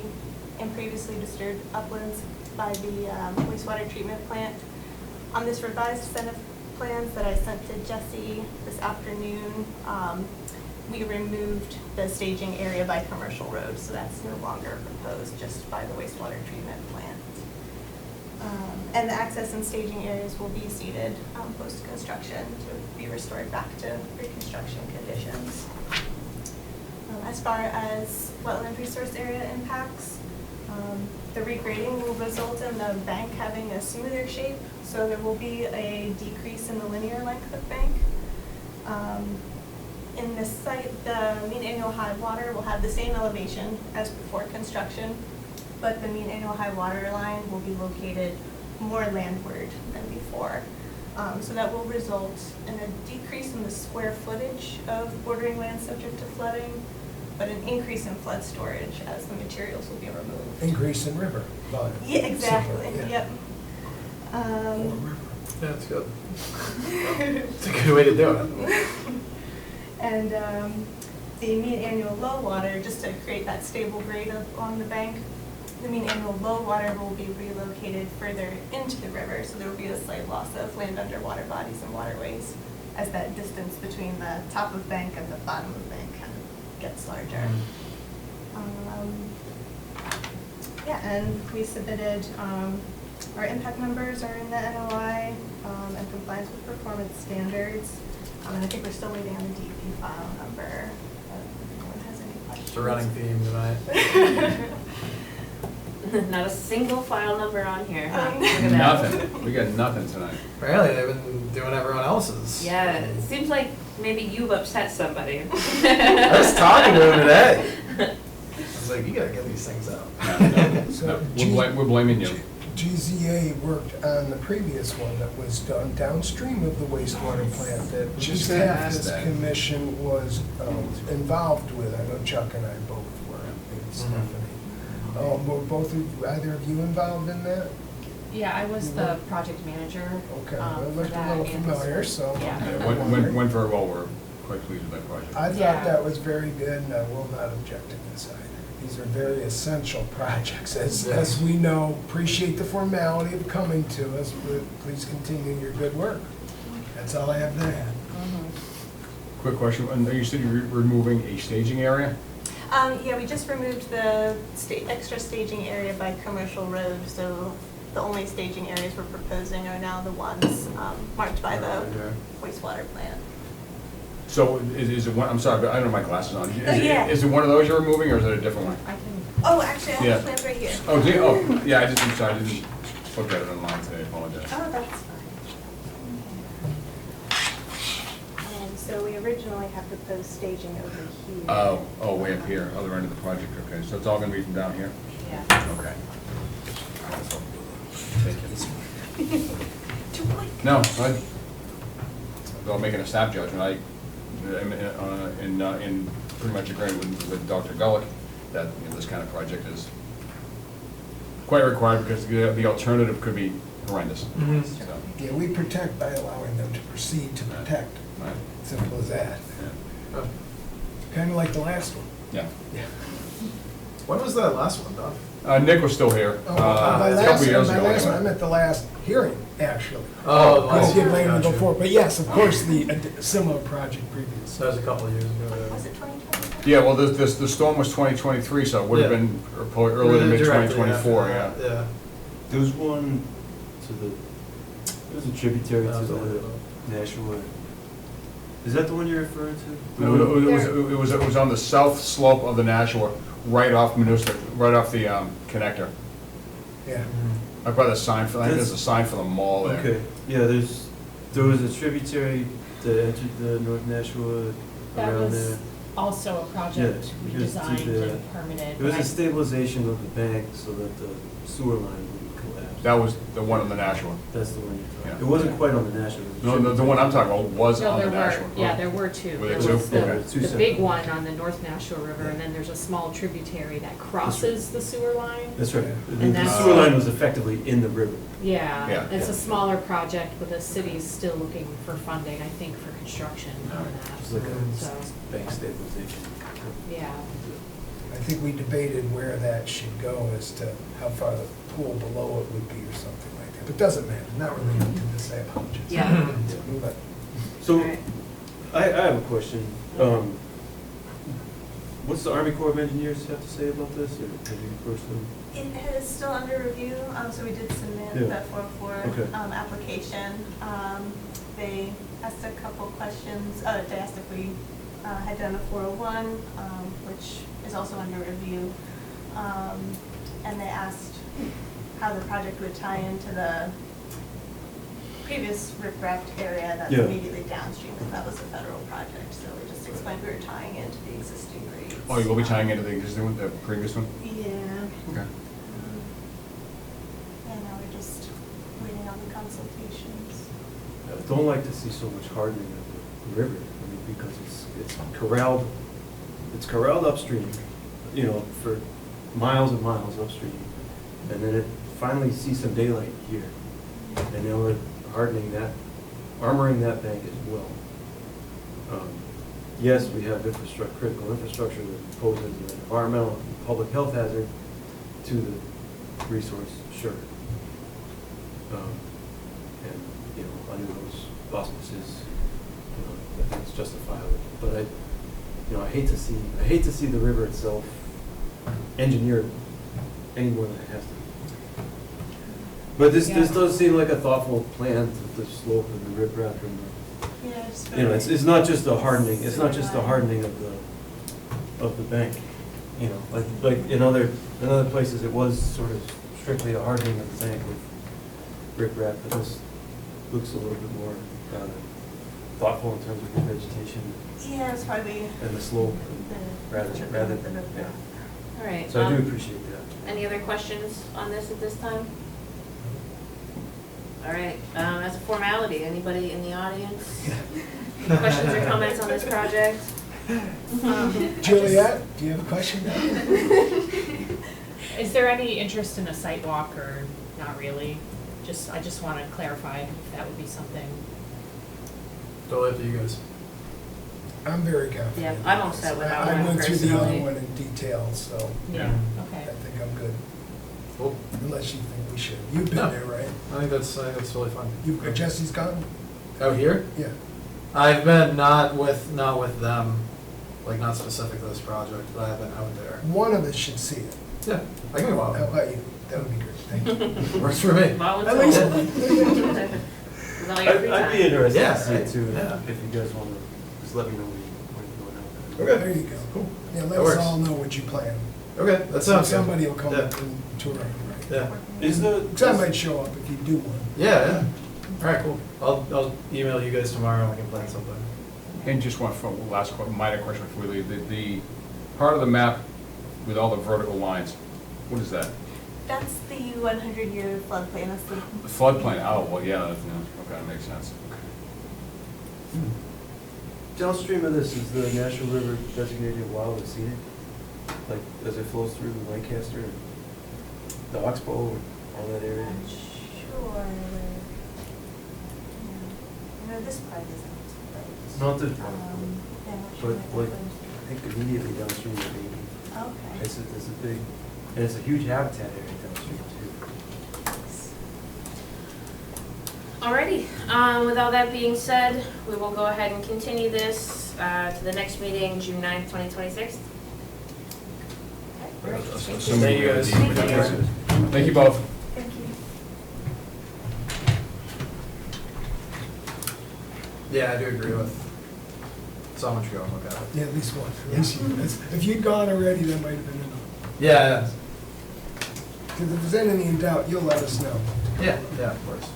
in previously disturbed uplands by the wastewater treatment plant. On this revised set of plans that I sent to Jesse this afternoon, we removed the staging area by Commercial Road, so that's no longer proposed, just by the wastewater treatment plant. And the access and staging areas will be seeded post-construction to be restored back to pre-construction conditions. As far as wetland resource area impacts, the regrading will result in the bank having a smoother shape, so there will be a decrease in the linear length of bank. In this site, the mean annual high water will have the same elevation as before construction, but the mean annual high water line will be located more landward than before. So that will result in a decrease in the square footage of bordering land subject to flooding, but an increase in flood storage as the materials will be removed. Increase in river volume. Yeah, exactly, Simple, yeah. yep. More river. Yeah, that's good. It's a good way to do it. And the mean annual low water, just to create that stable grade along the bank, the mean annual low water will be relocated further into the river, so there will be a slight loss of land under water bodies and waterways as that distance between the top of bank and the bottom of bank kind of gets larger. Yeah, and we submitted, our impact numbers are in the NOI and compliance with performance standards. And I think we're still waiting on the DEP file number. If anyone has any questions. It's a running theme tonight. Not a single file number on here, huh? Um, Look at that. Nothing, we got nothing tonight. Apparently, they've been doing everyone else's. Yeah, it seems like maybe you've upset somebody. I was talking to him today. I was like, you gotta get these things out. No, we're blaming you. GZA worked on the previous one that was done downstream of the wastewater plant that just gonna half ask this that. commission was involved with. I know Chuck and I both were, and Stephanie. Were either of you involved in that? Yeah, I was the project manager. Okay, for well, it looked a that little and familiar, so- so. Yeah. Yeah, went very well, we're quite pleased with that project. I thought Yeah. that was very good, and I will not object to this either. These are very essential projects, as we know. Appreciate the formality of coming to us, but please continue your good work. That's all I have to add. Quick question, and you said you're removing a staging area? Yeah, we just removed the extra staging area by Commercial Road, so the only staging areas we're proposing are now the ones marked by the Yeah. wastewater plant. So is it one, I'm sorry, but I don't have my glasses on. Yeah. Is it one of those you're removing, or is it a different one? I can, Oh, actually, I Yeah. have plans right here. Oh, do you, oh, yeah, I just, I'm sorry, I didn't look at it online today, I apologize. Oh, that's fine. And so we originally had proposed staging over here. Oh, way up here, other end of the project, okay, so it's all gonna be from down here? Yeah. Okay. Thank you. No, I'm making a snap judgment, I, in pretty much agreeing with Dr. Gulick, that, you know, this kind of project is quite required, because the alternative could be horrendous. So, Yeah, we protect by allowing them to proceed to protect. right, Simple as that. yeah. Kind of like the last one. Yeah. When was that last one done? Nick was still here, Oh, a couple years ago. I'm at the last hearing, actually. Oh, the Because last you one, blamed me gotcha. before, but yes, of course, the similar project previous. That was a couple of years ago. Was it 2020? Yeah, well, the storm was 2023, so it would have Yeah. been probably early to Directly mid-2024, after yeah. that, Yeah. There was one to the, it was a tributary That to was the it. Nashua. Is that the one you're referring to? No, it was on the south slope of the Nashua, right off Manustic, right off the connector. Yeah. Up by the sign for, I think there's a sign for the mall there. Okay, yeah, there was a tributary that entered the North Nashua that around was there. also a project Yeah, we here's to designed the- and permitted. It was but a I- stabilization of the bank so that the sewer line wouldn't collapse. That was the one on the Nashua. That's the one you're Yeah. talking. It wasn't quite on the Nashua. it was a No, the one I'm talking about was No, on the there were, Nashua. yeah, there were two. Were there There was two? Okay. the Two big separate one ones. on the North Nashua River, and then there's a small tributary that crosses the sewer line. That's right. And The that's- sewer line was effectively in the river. Yeah, Yeah. it's a smaller project, but the city's still looking for funding, I think, for construction on Alright. It's like that. So, a bank stabilization. yeah. I think we debated where that should go as to how far the pool below it would be or something like that. But doesn't matter, not related to this, I apologize. Yeah. Move on. So, Alright. I have a question. What's the Army Corps of Engineers have to say about this, or have you approached them? It is still under review, so we did submit Yeah. that 404 Okay. application. They asked a couple questions, they asked if we had done a 401, which is also under review. And they asked how the project would tie into the previous riprap area that's Yeah. immediately downstream, because that was a federal project. So we just explained we were tying into the existing grades. Oh, you will be tying into the existing one, the previous one? Yeah. Okay. Yeah, now we're just waiting on the consultations. don't like to see so much hardening of the river, I mean, because it's corralled upstream, you know, for miles and miles upstream, and then it finally sees some daylight here, and now we're hardening that, armoring that bank as well. Yes, we have critical infrastructure that poses an environmental and public health hazard to the resource, sure. And, you know, under those auspices, you know, I think it's justifiable. But I hate to see the river itself engineered any more than it has to be. But this does seem like a thoughtful plan to the slope and the riprap and Yeah, just you know, it's not just a hardening, it's not just a hardening of the bank. You know, like in other places, it was sort of strictly a hardening of the bank with riprap, but this looks a little bit more thoughtful in terms of the vegetation Yeah, it's probably and the slope, rather the than, yeah. All right. So I do appreciate that. Any other questions on this at this time? All right, as a formality, anybody in the audience? Any questions or comments on this project? Juliet, do you have a question? Is there any interest in a site walk or not really? I just want to clarify if that would be something. Totally up to you guys. I'm very confident. Yeah, I'm all set with that I one went through the other personally. one in detail, so Yeah. I Okay. think I'm good, Cool. unless you think we should. You've been No. there, right? I think that's totally fine. Jesse's gone? Out here? Yeah. I've been not with them, like not specific to this project, but I've been out there. One of us should see it. Yeah, I can go How out. about you? That would be great, thank you. Works for me. At Volunteer. least, With all your free I'd be time. interested Yeah, to see it too, yeah. if you guys want to, just let me know when you're going out. there you go. Cool. Yeah, That let us works. all know what you plan. Okay, that sounds good. Somebody will come Yeah. and tour it, right? Yeah, Is the, Because I might show up if you do one. yeah. All right, cool. I'll email you guys tomorrow and we can plan something. And just one minor question before we leave. The part of the map with all the vertical lines, what is that? That's the 100-year floodplain. That's the The floodplain, oh, well, yeah, okay, that makes sense. downstream of this is the National River designated wild and scenic, like as it flows through Lancaster and the Oxbow and all that area. I'm sure where. Yeah. No, this part isn't. Not this part, Yeah, I'm not but sure like, where I think immediately downstream of maybe. that goes. Okay. It's a big, and it's a huge habitat area downstream too. Alrighty, with all that being said, we will go ahead and continue this to the next meeting, June 9th, 2026. Okay, great. Thank you. Assuming we have Thank you, the- guys. Thank you both. Thank you. Yeah, I do agree with someone should go and look at it. Yeah, at least one. At least you. If you'd gone already, that might have been enough. Yeah, Because if there's any in doubt, you'll let us know. yeah, of course.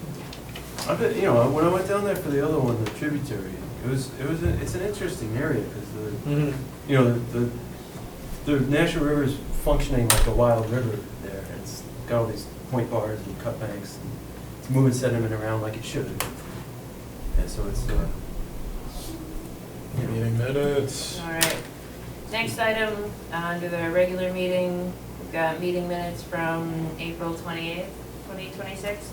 I bet, you know, when I went down there for the other one, the tributary, it's an interesting area because Mm-hmm. you know, the National River is functioning like a wild river there. It's got all these point bars and cut banks, and it's moving sediment around like it should. And so it's, Meeting minutes. Alright, next item, under the regular meeting, we've got meeting minutes from April 28th, 2026.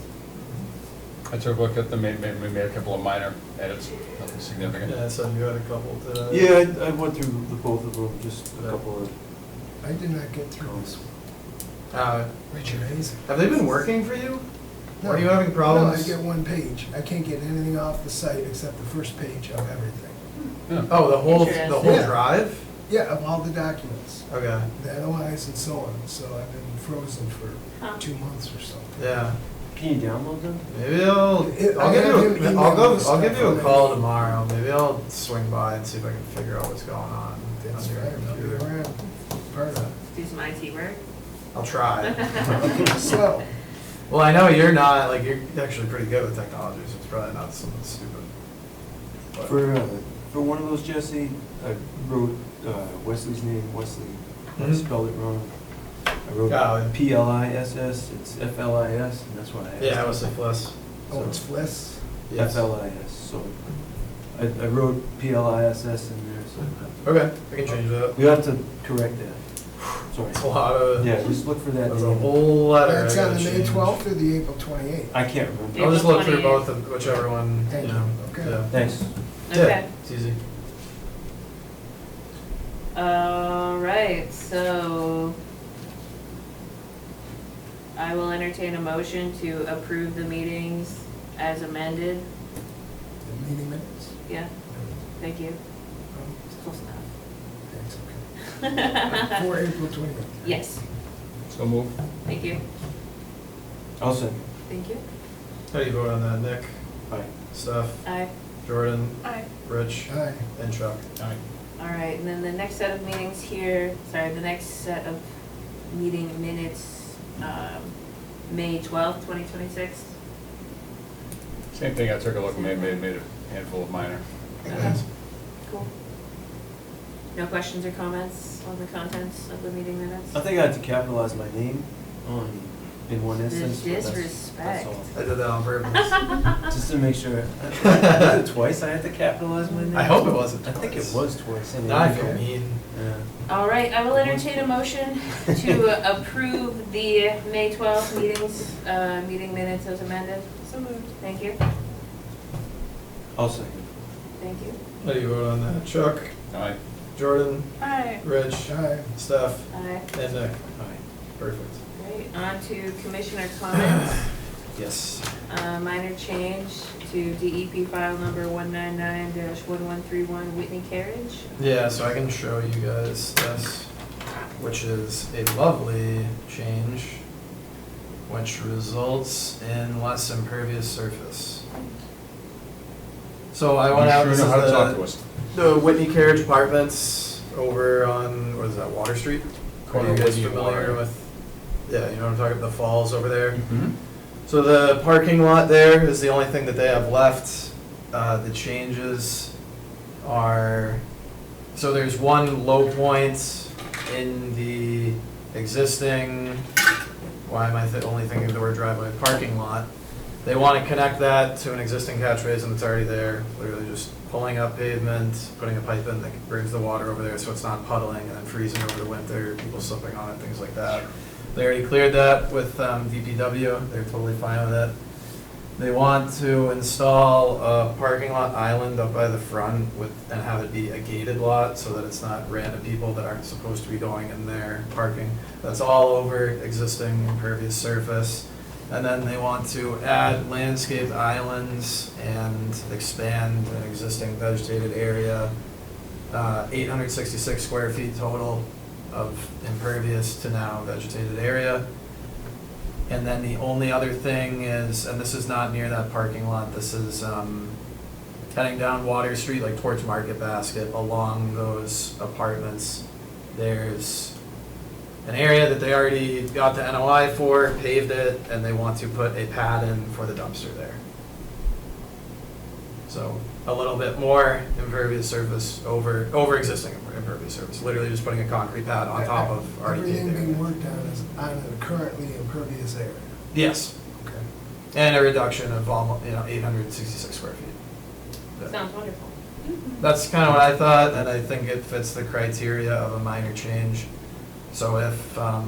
I took a look at them, made a couple of minor edits, nothing significant. Yeah, so you had a couple today. yeah, I went through the both of them, just a couple of I did not get through this. Richard Hayes. Have they been working for you? No. Are you having problems? No, I get one page. I can't get anything off the site except the first page of everything. Yeah. Oh, the whole Yeah. drive? Yeah, of all the documents, Okay, the NOIs and so on. So I've been frozen for Huh. 2 months or something. yeah. Can you download them? Maybe I'll I give have him you a, email I'll me give you stuff a call on it. tomorrow. Maybe I'll swing by and see if I can figure out what's going on. That's on your right, I'll be computer. around. Part of Do some IT work. I'll try. it. So, Well, I know you're not, like, you're actually pretty good with technology, so it's probably not something stupid. But- For one of those, Jesse, I wrote Wesley's name, Wesley, I Mhm. spelled it wrong. I wrote Oh, yeah. P-L-I-S-S, it's F-L-I-S, and that's what I asked. Yeah, Wesley Fliss. oh, it's Fliss? Yes. FLIS, so I wrote PLISS in there, so Okay, I can change that. you have to correct that. Sorry. It's a lot of, Yeah, just look for that that's a name. whole letter I That's on gotta the May change. 12th or the April 28th? I can't remember. I'll just look through 28th. both, of whichever one, Thank you you. know. Okay. Yeah. Thanks. Yeah, Okay. it's easy. All right, so I will entertain a motion to approve the meetings as amended. The meeting minutes? Yeah, thank you. Oh, Close That's okay. enough. For April 28th. Yes, So move. thank you, I'll second. thank you. How do you vote on that, Nick? Aye. Steph? Aye. Jordan? Aye. Rich? Aye. And Chuck? Aye. All right, and then the next set of meetings here, sorry, the next set of meeting minutes, May 12th, 2026. Same thing, I took a look, made a handful of minor. Okay, cool. No questions or comments on the contents of the meeting minutes? I think I had to capitalize my name in one instance. but that's disrespect. all. I did that on purpose. Just to make sure. Was it twice I had to capitalize my name? I hope it wasn't I think it twice. was twice. Now I feel mean. Yeah. All right, I will entertain a motion to approve the May 12th meeting minutes as amended. So moved. Thank you, I'll second. thank you. How do you vote on that? Chuck? Aye. Jordan? Aye. Rich? Aye. Steph? Aye. And Nick? Aye. Perfect. Great, on to commissioner comments. Yes. Minor change to DEP file number 199-1131 Whitney Carriage. Yeah, so I can show you guys this, which is a lovely change, which results in less impervious surface. So I went out, You this sure is know how to talk to the, us. the Whitney Carriage Apartments over on, what is that, Water Street? Corner Are you of guys Whitney and familiar Water. with, yeah, you know what I'm talking about, the falls over there? Mm-hmm. So the parking lot there is the only thing that they have left. The changes are, so there's one low point in the existing, why am I only thinking of the word driveway, parking lot. They want to connect that to an existing catch basin that's already there, literally just pulling up pavement, putting a pipe in that brings the water over there so it's not puddling and then freezing over the winter, people slipping on it, things like that. They already cleared that with DPW, they're totally fine with it. They want to install a parking lot island up by the front and have it be a gated lot so that it's not random people that aren't supposed to be going in there parking. That's all over existing impervious surface. And then they want to add landscaped islands and expand an existing vegetated area. 866 square feet total of impervious to now vegetated area. And then the only other thing is, and this is not near that parking lot, this is heading down Water Street, like towards Market Basket, along those apartments. There's an area that they already got the NOI for, paved it, and they want to put a pad in for the dumpster there. So a little bit more impervious surface over existing impervious surface, literally just putting a concrete pad on top of already paved Everything being area. worked on is on a currently impervious area. Yes, Okay. and a reduction of almost, 866 square feet. Sounds wonderful. That's kind of what I thought, and I think it fits the criteria of a minor change. So if, I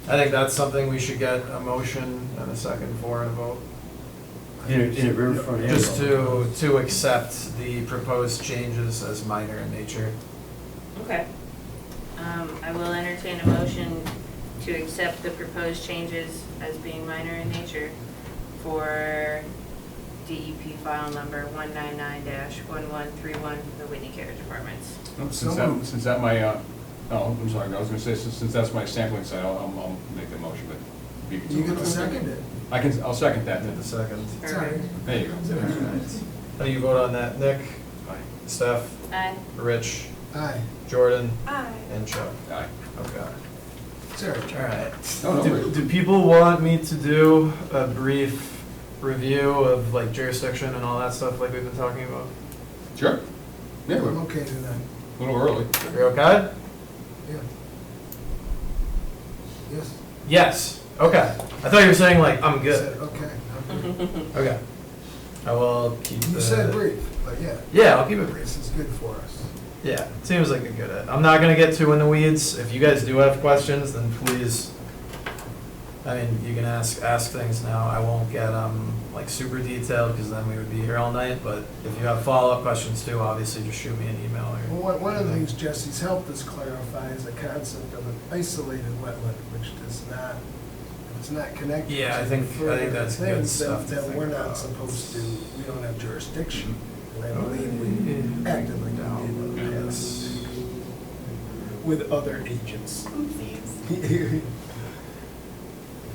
think that's something we should get a motion and a second for and a vote. In a riverfront area. Just to accept the proposed changes as minor in nature. Okay. I will entertain a motion to accept the proposed changes as being minor in nature for DEP file number 199-1131, the Whitney Carriage Apartments. Since that my, I'm sorry, I was gonna say, since that's my sampling site, I'll make the motion, but. you can You do get it. to second it. I'll second that The then. second. Perfect. There you go. How do you vote on that, Nick? Aye. Steph? Aye. Rich? Aye. Jordan? Aye. And Chuck? Aye. Okay. Sarah. All right. No, no worries. Do people want me to do a brief review of like jurisdiction and all that stuff like we've been talking about? Sure. Yeah, we're I'm a okay with that. little early. You're okay? Yeah. Yes. Yes. Okay. I thought you were saying like I'm I good. said, okay. I'm good. Okay. I will keep the. You said brief, but yeah. Yeah, I'll keep it brief. This is good for us. Yeah, seems like a good. I'm not gonna get too in the weeds. If you guys do have questions, then please. I mean, you can ask things now. I won't get like super detailed because then we would be here all night. But if you have follow-up questions too, obviously just shoot me an email. Well, one of the things Jesse's helped us clarify is the concept of an isolated wetland, which does not, it's not connected. Yeah, I to think further that's good things stuff to that think we're not about. supposed to, we don't have jurisdiction. And I Oh, believe we actively do Yes. with other agents. Oopsies.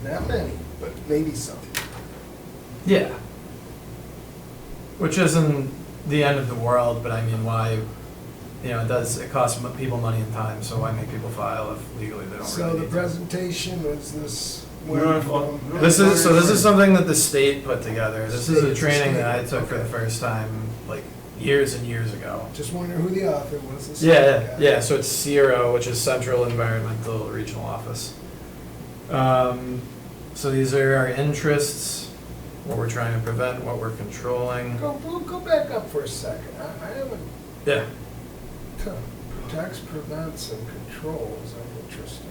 Not many, but maybe some. Yeah. Which isn't the end of the world, but I mean, why? You know, it costs people money and time. So why make people file if legally they don't So really the need to? presentation was this. No, This is something that the state put together. This is a State, training that I state, took for the okay. first time, like years and years ago. Just wondering who the author was. This Yeah, guy. yeah. So it's CERO, which is Central Environmental Regional Office. So these are our interests, what we're trying to prevent, what we're controlling. Go back up for a second. I haven't. Yeah. Protects, prevents, and controls. I'm interested.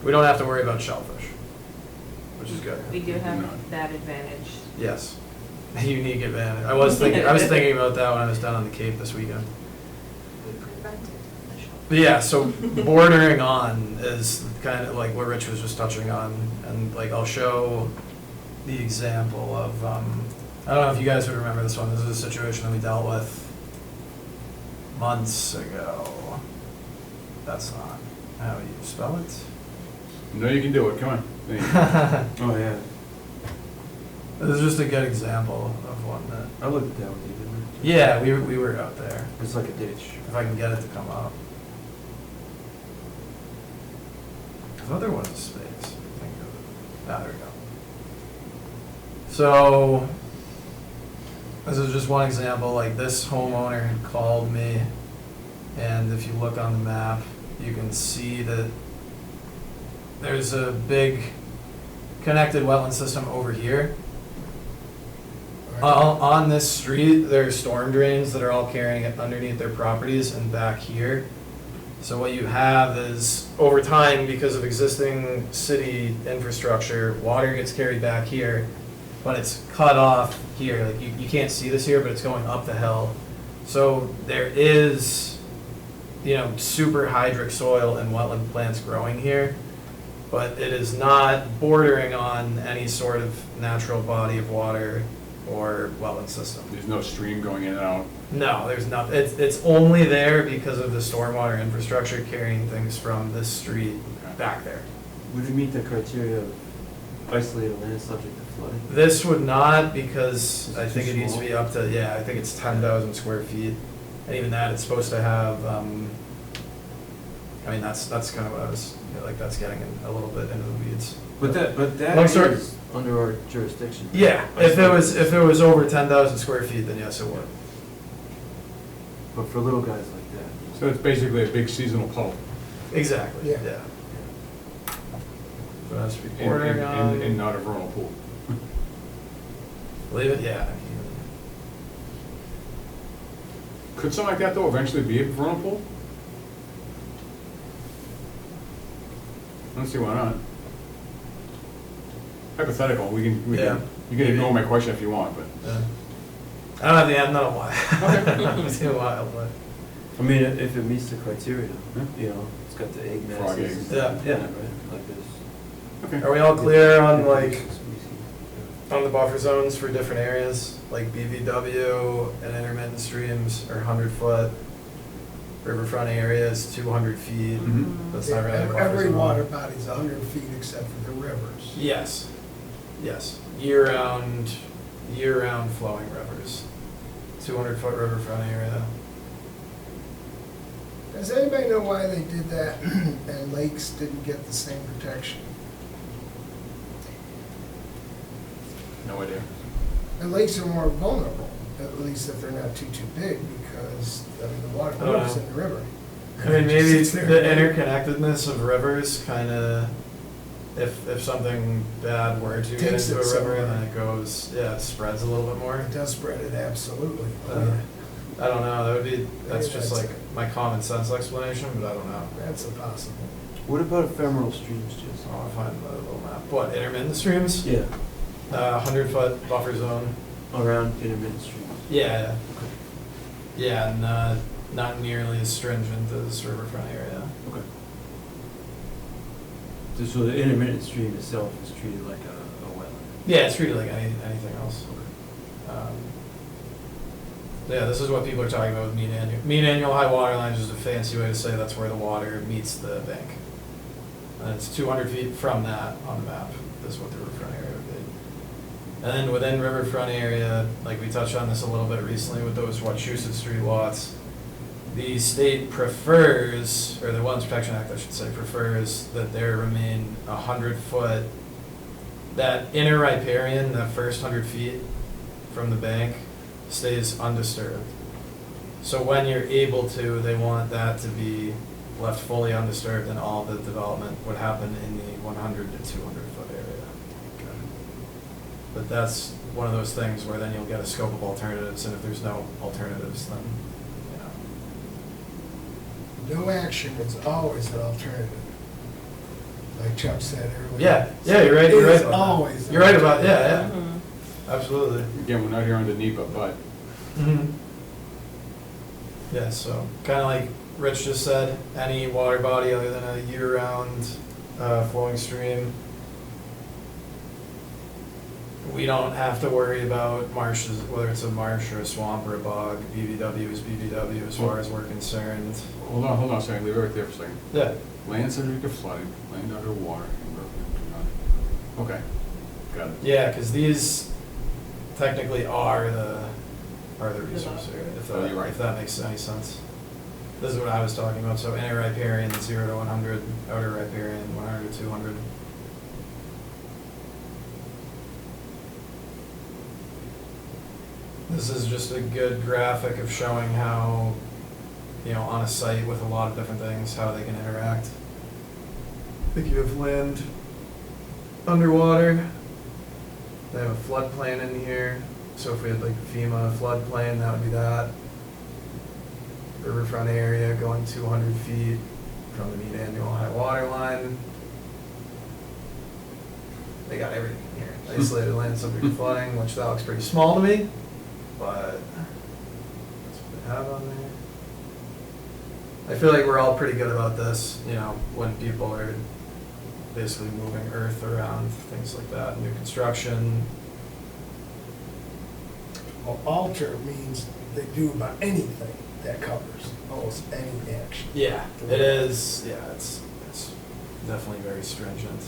We don't have to worry about shellfish, which is good. We do have that advantage. Yes. A unique advantage. I was thinking about that when I was down on the Cape this weekend. We prevented the show. But yeah, so bordering on is kind of like what Rich was just touching on, and like I'll show the example of, I don't know if you guys would remember this one. This is a situation that we dealt with months ago. That's not how you spell it. No, you can do it, come on. There you go. Oh, yeah. This is just a good example of one that. I looked at that with you, didn't Yeah, we were out there. I? It's like a ditch. If I can get it to come up. I thought there was a space. Think of it. Ah, there we go. So, this is just one example. Like this homeowner had called me, and if you look on the map, you can see that there's a big connected wetland system over here. On this street, there are storm drains that are all carrying it underneath their properties and back here. So what you have is, over time, because of existing city infrastructure, water gets carried back here, but it's cut off here. Like you can't see this here, but it's going up the hill. So there is, super hydric soil and wetland plants growing here, but it is not bordering on any sort of natural body of water or wetland system. There's no stream going in and out. No, there's not. It's only there because of the stormwater infrastructure carrying things from this street back there. Would it meet the criteria of isolated land subject to flooding? This would not, because I think it needs to be up to, I think it's 10,000 square feet. And even that, it's supposed to have, that's kind of what I was, that's getting a little bit into the weeds. But that Long story. is under our jurisdiction. Yeah, if it was over 10,000 square feet, then yes, it would. But for little guys like that. So it's basically a big seasonal puddle. Exactly, Yeah. yeah. So that's And bordering on. not a vernal pool. Leave it, yeah. Could something like that though eventually be a vernal pool? I don't see why not. Hypothetical, you Yeah. can ignore my question if you want, but. Yeah. I don't have the, no, why. Okay. It's too wild, but. I mean, if it meets the criteria, it's got the egg masses. Frog eggs. Yeah. Right, like this. Okay. Are we all clear on like, Species. on the buffer zones for different areas? Like BVW and intermittent streams are 100-foot. Riverfront areas, 200 feet. Mhm. That's not really a buffer Every zone. water body's 100 feet except for the rivers. Yes, yes. Year-round flowing rivers. 200-foot riverfront area. Does anybody know why they did that and lakes didn't get the same protection? No idea. And lakes are more vulnerable, at least if they're not too big, because the water I don't moves know. in the river. I mean, maybe It it's just the sits there. interconnectedness of rivers kind of if something bad were to get Takes into it a river, somewhere. then it goes, yeah, it spreads a little bit more. It does spread it, absolutely. I don't know, that's just like my common sense explanation, but I don't know. That's impossible. What about ephemeral streams, Jess? I'll find the little map. What, intermittent streams? Yeah, 100-foot buffer zone. around intermittent streams. Yeah. Yeah, and not nearly as stringent as riverfront area. Okay. So the intermittent stream itself is treated like a wetland? Yeah, it's treated like anything else. Yeah, this is what people are talking about with mean annual high water line is just a fancy way to say that's where the water meets the bank. And it's 200 feet from that on the map, is what the riverfront area would be. And then within riverfront area, like we touched on this a little bit recently with those Wachusett Street lots, the state prefers, or the Wetlands Protection Act, I should say, prefers that there remain 100-foot, that inner riparian, that first 100 feet from the bank, stays undisturbed. So when you're able to, they want that to be left fully undisturbed, and all the development would happen in the 100 to 200-foot area. But that's one of those things where then you'll get a scope of alternatives, and if there's no alternatives, then, you know. No action is always an alternative, like Chuck said earlier. Yeah, you're right, you're right It is about that. always. You're right about, yeah, Mhm. absolutely. Again, we're not here under NEPA, but Mm-hmm. Yeah, so kind of like Rich just said, any water body other than a year-round flowing stream, we don't have to worry about marshes, whether it's a marsh or a swamp or a bog. BVW is BVW as far as we're concerned. hold on a second, leave it right there for a second. Yeah, Land subject to flooding, land under water, and okay, got it. yeah, because these technically are the resource area, Oh, you're right. if that makes any sense. This is what I was talking about, so inner riparian 0 to 100, outer riparian 100 to 200. This is just a good graphic of showing how, you know, on a site with a lot of different things, how they can interact. I think you have land underwater. They have a floodplain in here, so if we had like FEMA floodplain, that would be that. Riverfront area going 200 feet from the mean annual high water line. They got everything here. Isolated land subject to flooding, which that looks pretty small to me, but that's what they have on there. I feel like we're all pretty good about this, you know, when people are basically moving earth around, things like that, new construction. Well, alter means they do about anything that covers almost any action. Yeah, it is, yeah, it's definitely very stringent.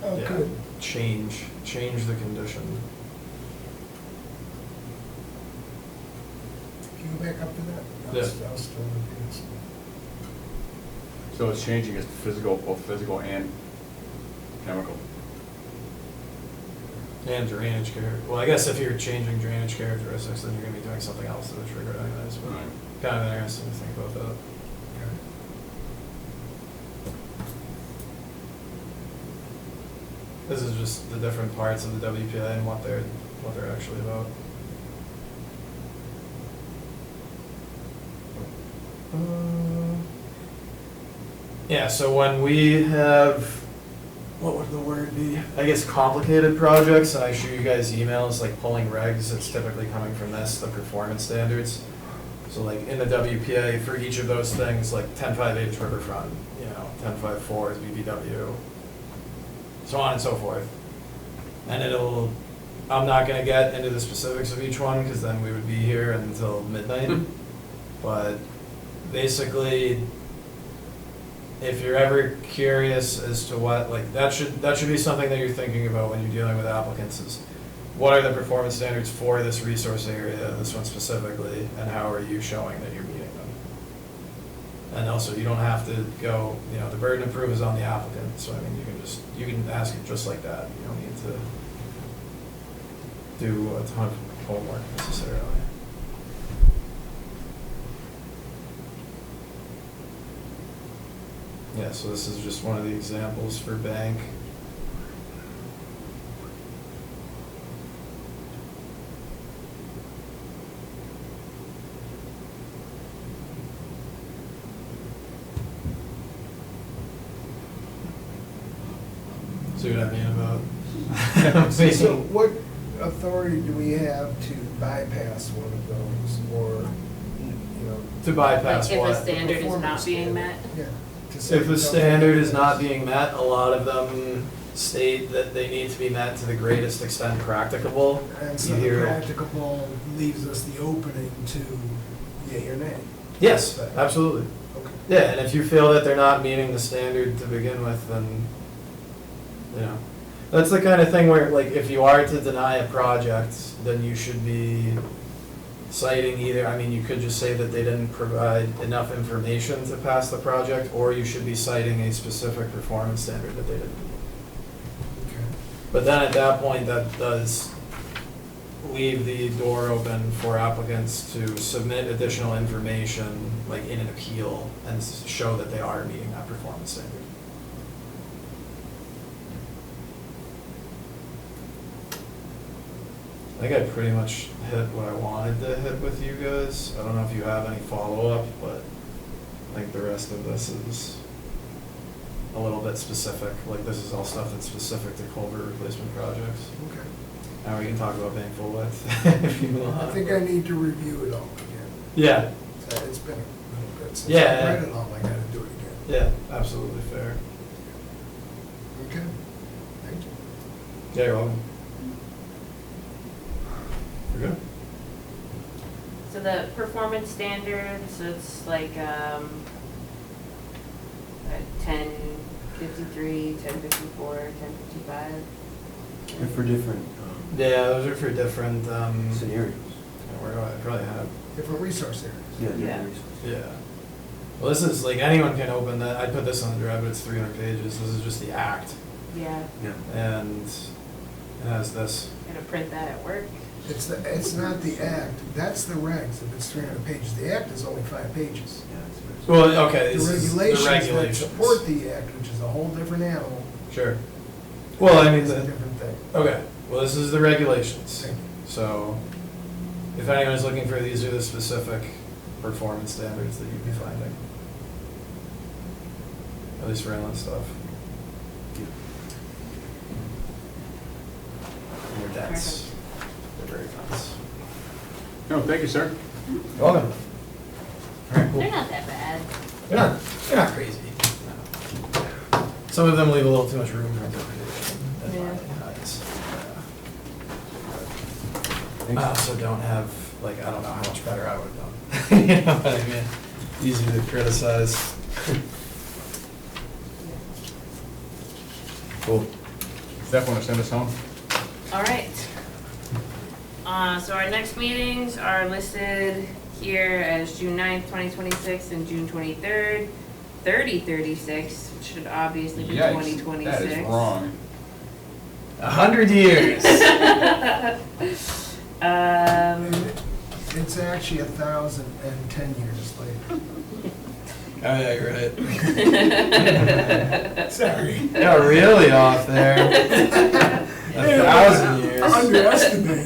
Oh, Yeah. good. Change the condition. Can you go back up to that? Yeah. That was still looking. So it's changing as physical, both physical and chemical. And drainage character, well, I guess if you're changing drainage characteristics, then you're gonna be doing something else that would trigger it anyways, but Right. kind of interesting to think about that. This is just the different parts of the WPA and what they're actually about. Yeah, so when we have, what would the word be? I guess complicated projects, and I shoot you guys emails like pulling regs, it's typically coming from this, the performance standards. So like in the WPA, for each of those things, like 10.5.8 is riverfront, you know, 10.5.4 is BVW, so on and so forth. And I'm not gonna get into the specifics of each one, because then we would be here until midnight. But basically, if you're ever curious as to what, like, that should be something that you're thinking about when you're dealing with applicants is, what are the performance standards for this resource area, this one specifically, and how are you showing that you're meeting them? And also, you don't have to go, you know, the burden of proof is on the applicant, so I mean, you can ask it just like that, you don't need to do a ton of homework necessarily. Yeah, so this is just one of the examples for bank. See what I mean about? So what authority do we have to bypass one of those, or, you know? To bypass Like if what? a standard is not being met? Yeah. to say If the something. standard is not being met, a lot of them state that they need to be met to the greatest extent practicable. And so You the hear- practicable leaves us the opening to yea or nay. Yes, absolutely. Okay. Yeah, and if you feel that they're not meeting the standard to begin with, then, you know, that's the kind of thing where, like, if you are to deny a project, then you should be citing either, I mean, you could just say that they didn't provide enough information to pass the project, or you should be citing a specific performance standard that they didn't meet. Okay. But then at that point, that does leave the door open for applicants to submit additional information, like in an appeal, and show that they are meeting that performance standard. I think I pretty much hit what I wanted to hit with you guys. I don't know if you have any follow-up, but I think the rest of this is a little bit specific. Like, this is all stuff that's specific to culvert replacement projects. Okay. Now we can talk about bank width if you want. I think I need to review it all again. Yeah, It's been a little bit since Yeah. I read it all, I gotta do it again. yeah, absolutely fair. Okay, thank you. Yeah, you're welcome. We're good? So the performance standards, it's like, 1053, 1054, 1055. They're for different Yeah, those are for different, scenarios. where do I probably have? Different resource areas. Yeah, Yeah. different reasons. Yeah. Well, this is, like, anyone can open that, I put this on the drive, but it's 300 pages, this is just the act, Yeah, Yeah. and it has this. gonna print that at work. It's not the act, that's the regs, if it's 300 pages. The act is only 5 pages. Yeah, it's very- Well, okay, The this is the regulations that regulations. support the act, which is a whole different animal, Sure. Well, I mean, is a the, different thing. okay, well, this is the regulations. Thank you. So, if anyone's looking for, these are the specific performance standards that you'd be finding. At least for inland stuff. And they're dense. They're very dense. No, thank you, sir. You're welcome. All right, cool. They're not that bad. They're not crazy. No. Some of them leave a little too much room for interpretation. in my eyes. Yeah. I also don't have, like, I don't know how much better I would have done. You know what I mean? Easy to criticize. Cool. Steph, want to send us home? All right. So our next meetings are listed here as June 9th, 2026, and June 23rd, 3036, which should obviously be Yikes, 2026. that is wrong. 100 years. It's actually 1,010 years later. Oh, yeah, you're right. Sorry. You're really off there. 1,000 years. Underestimated.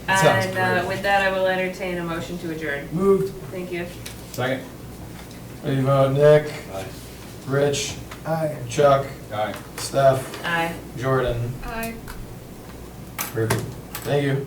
Sounds And great. with that, I will entertain a motion to adjourn. Moved. Thank you. Second? How do you vote, Nick? Aye. Rich? Aye. Chuck? Aye. Steph? Aye. Jordan? Aye. Perfect. Thank you.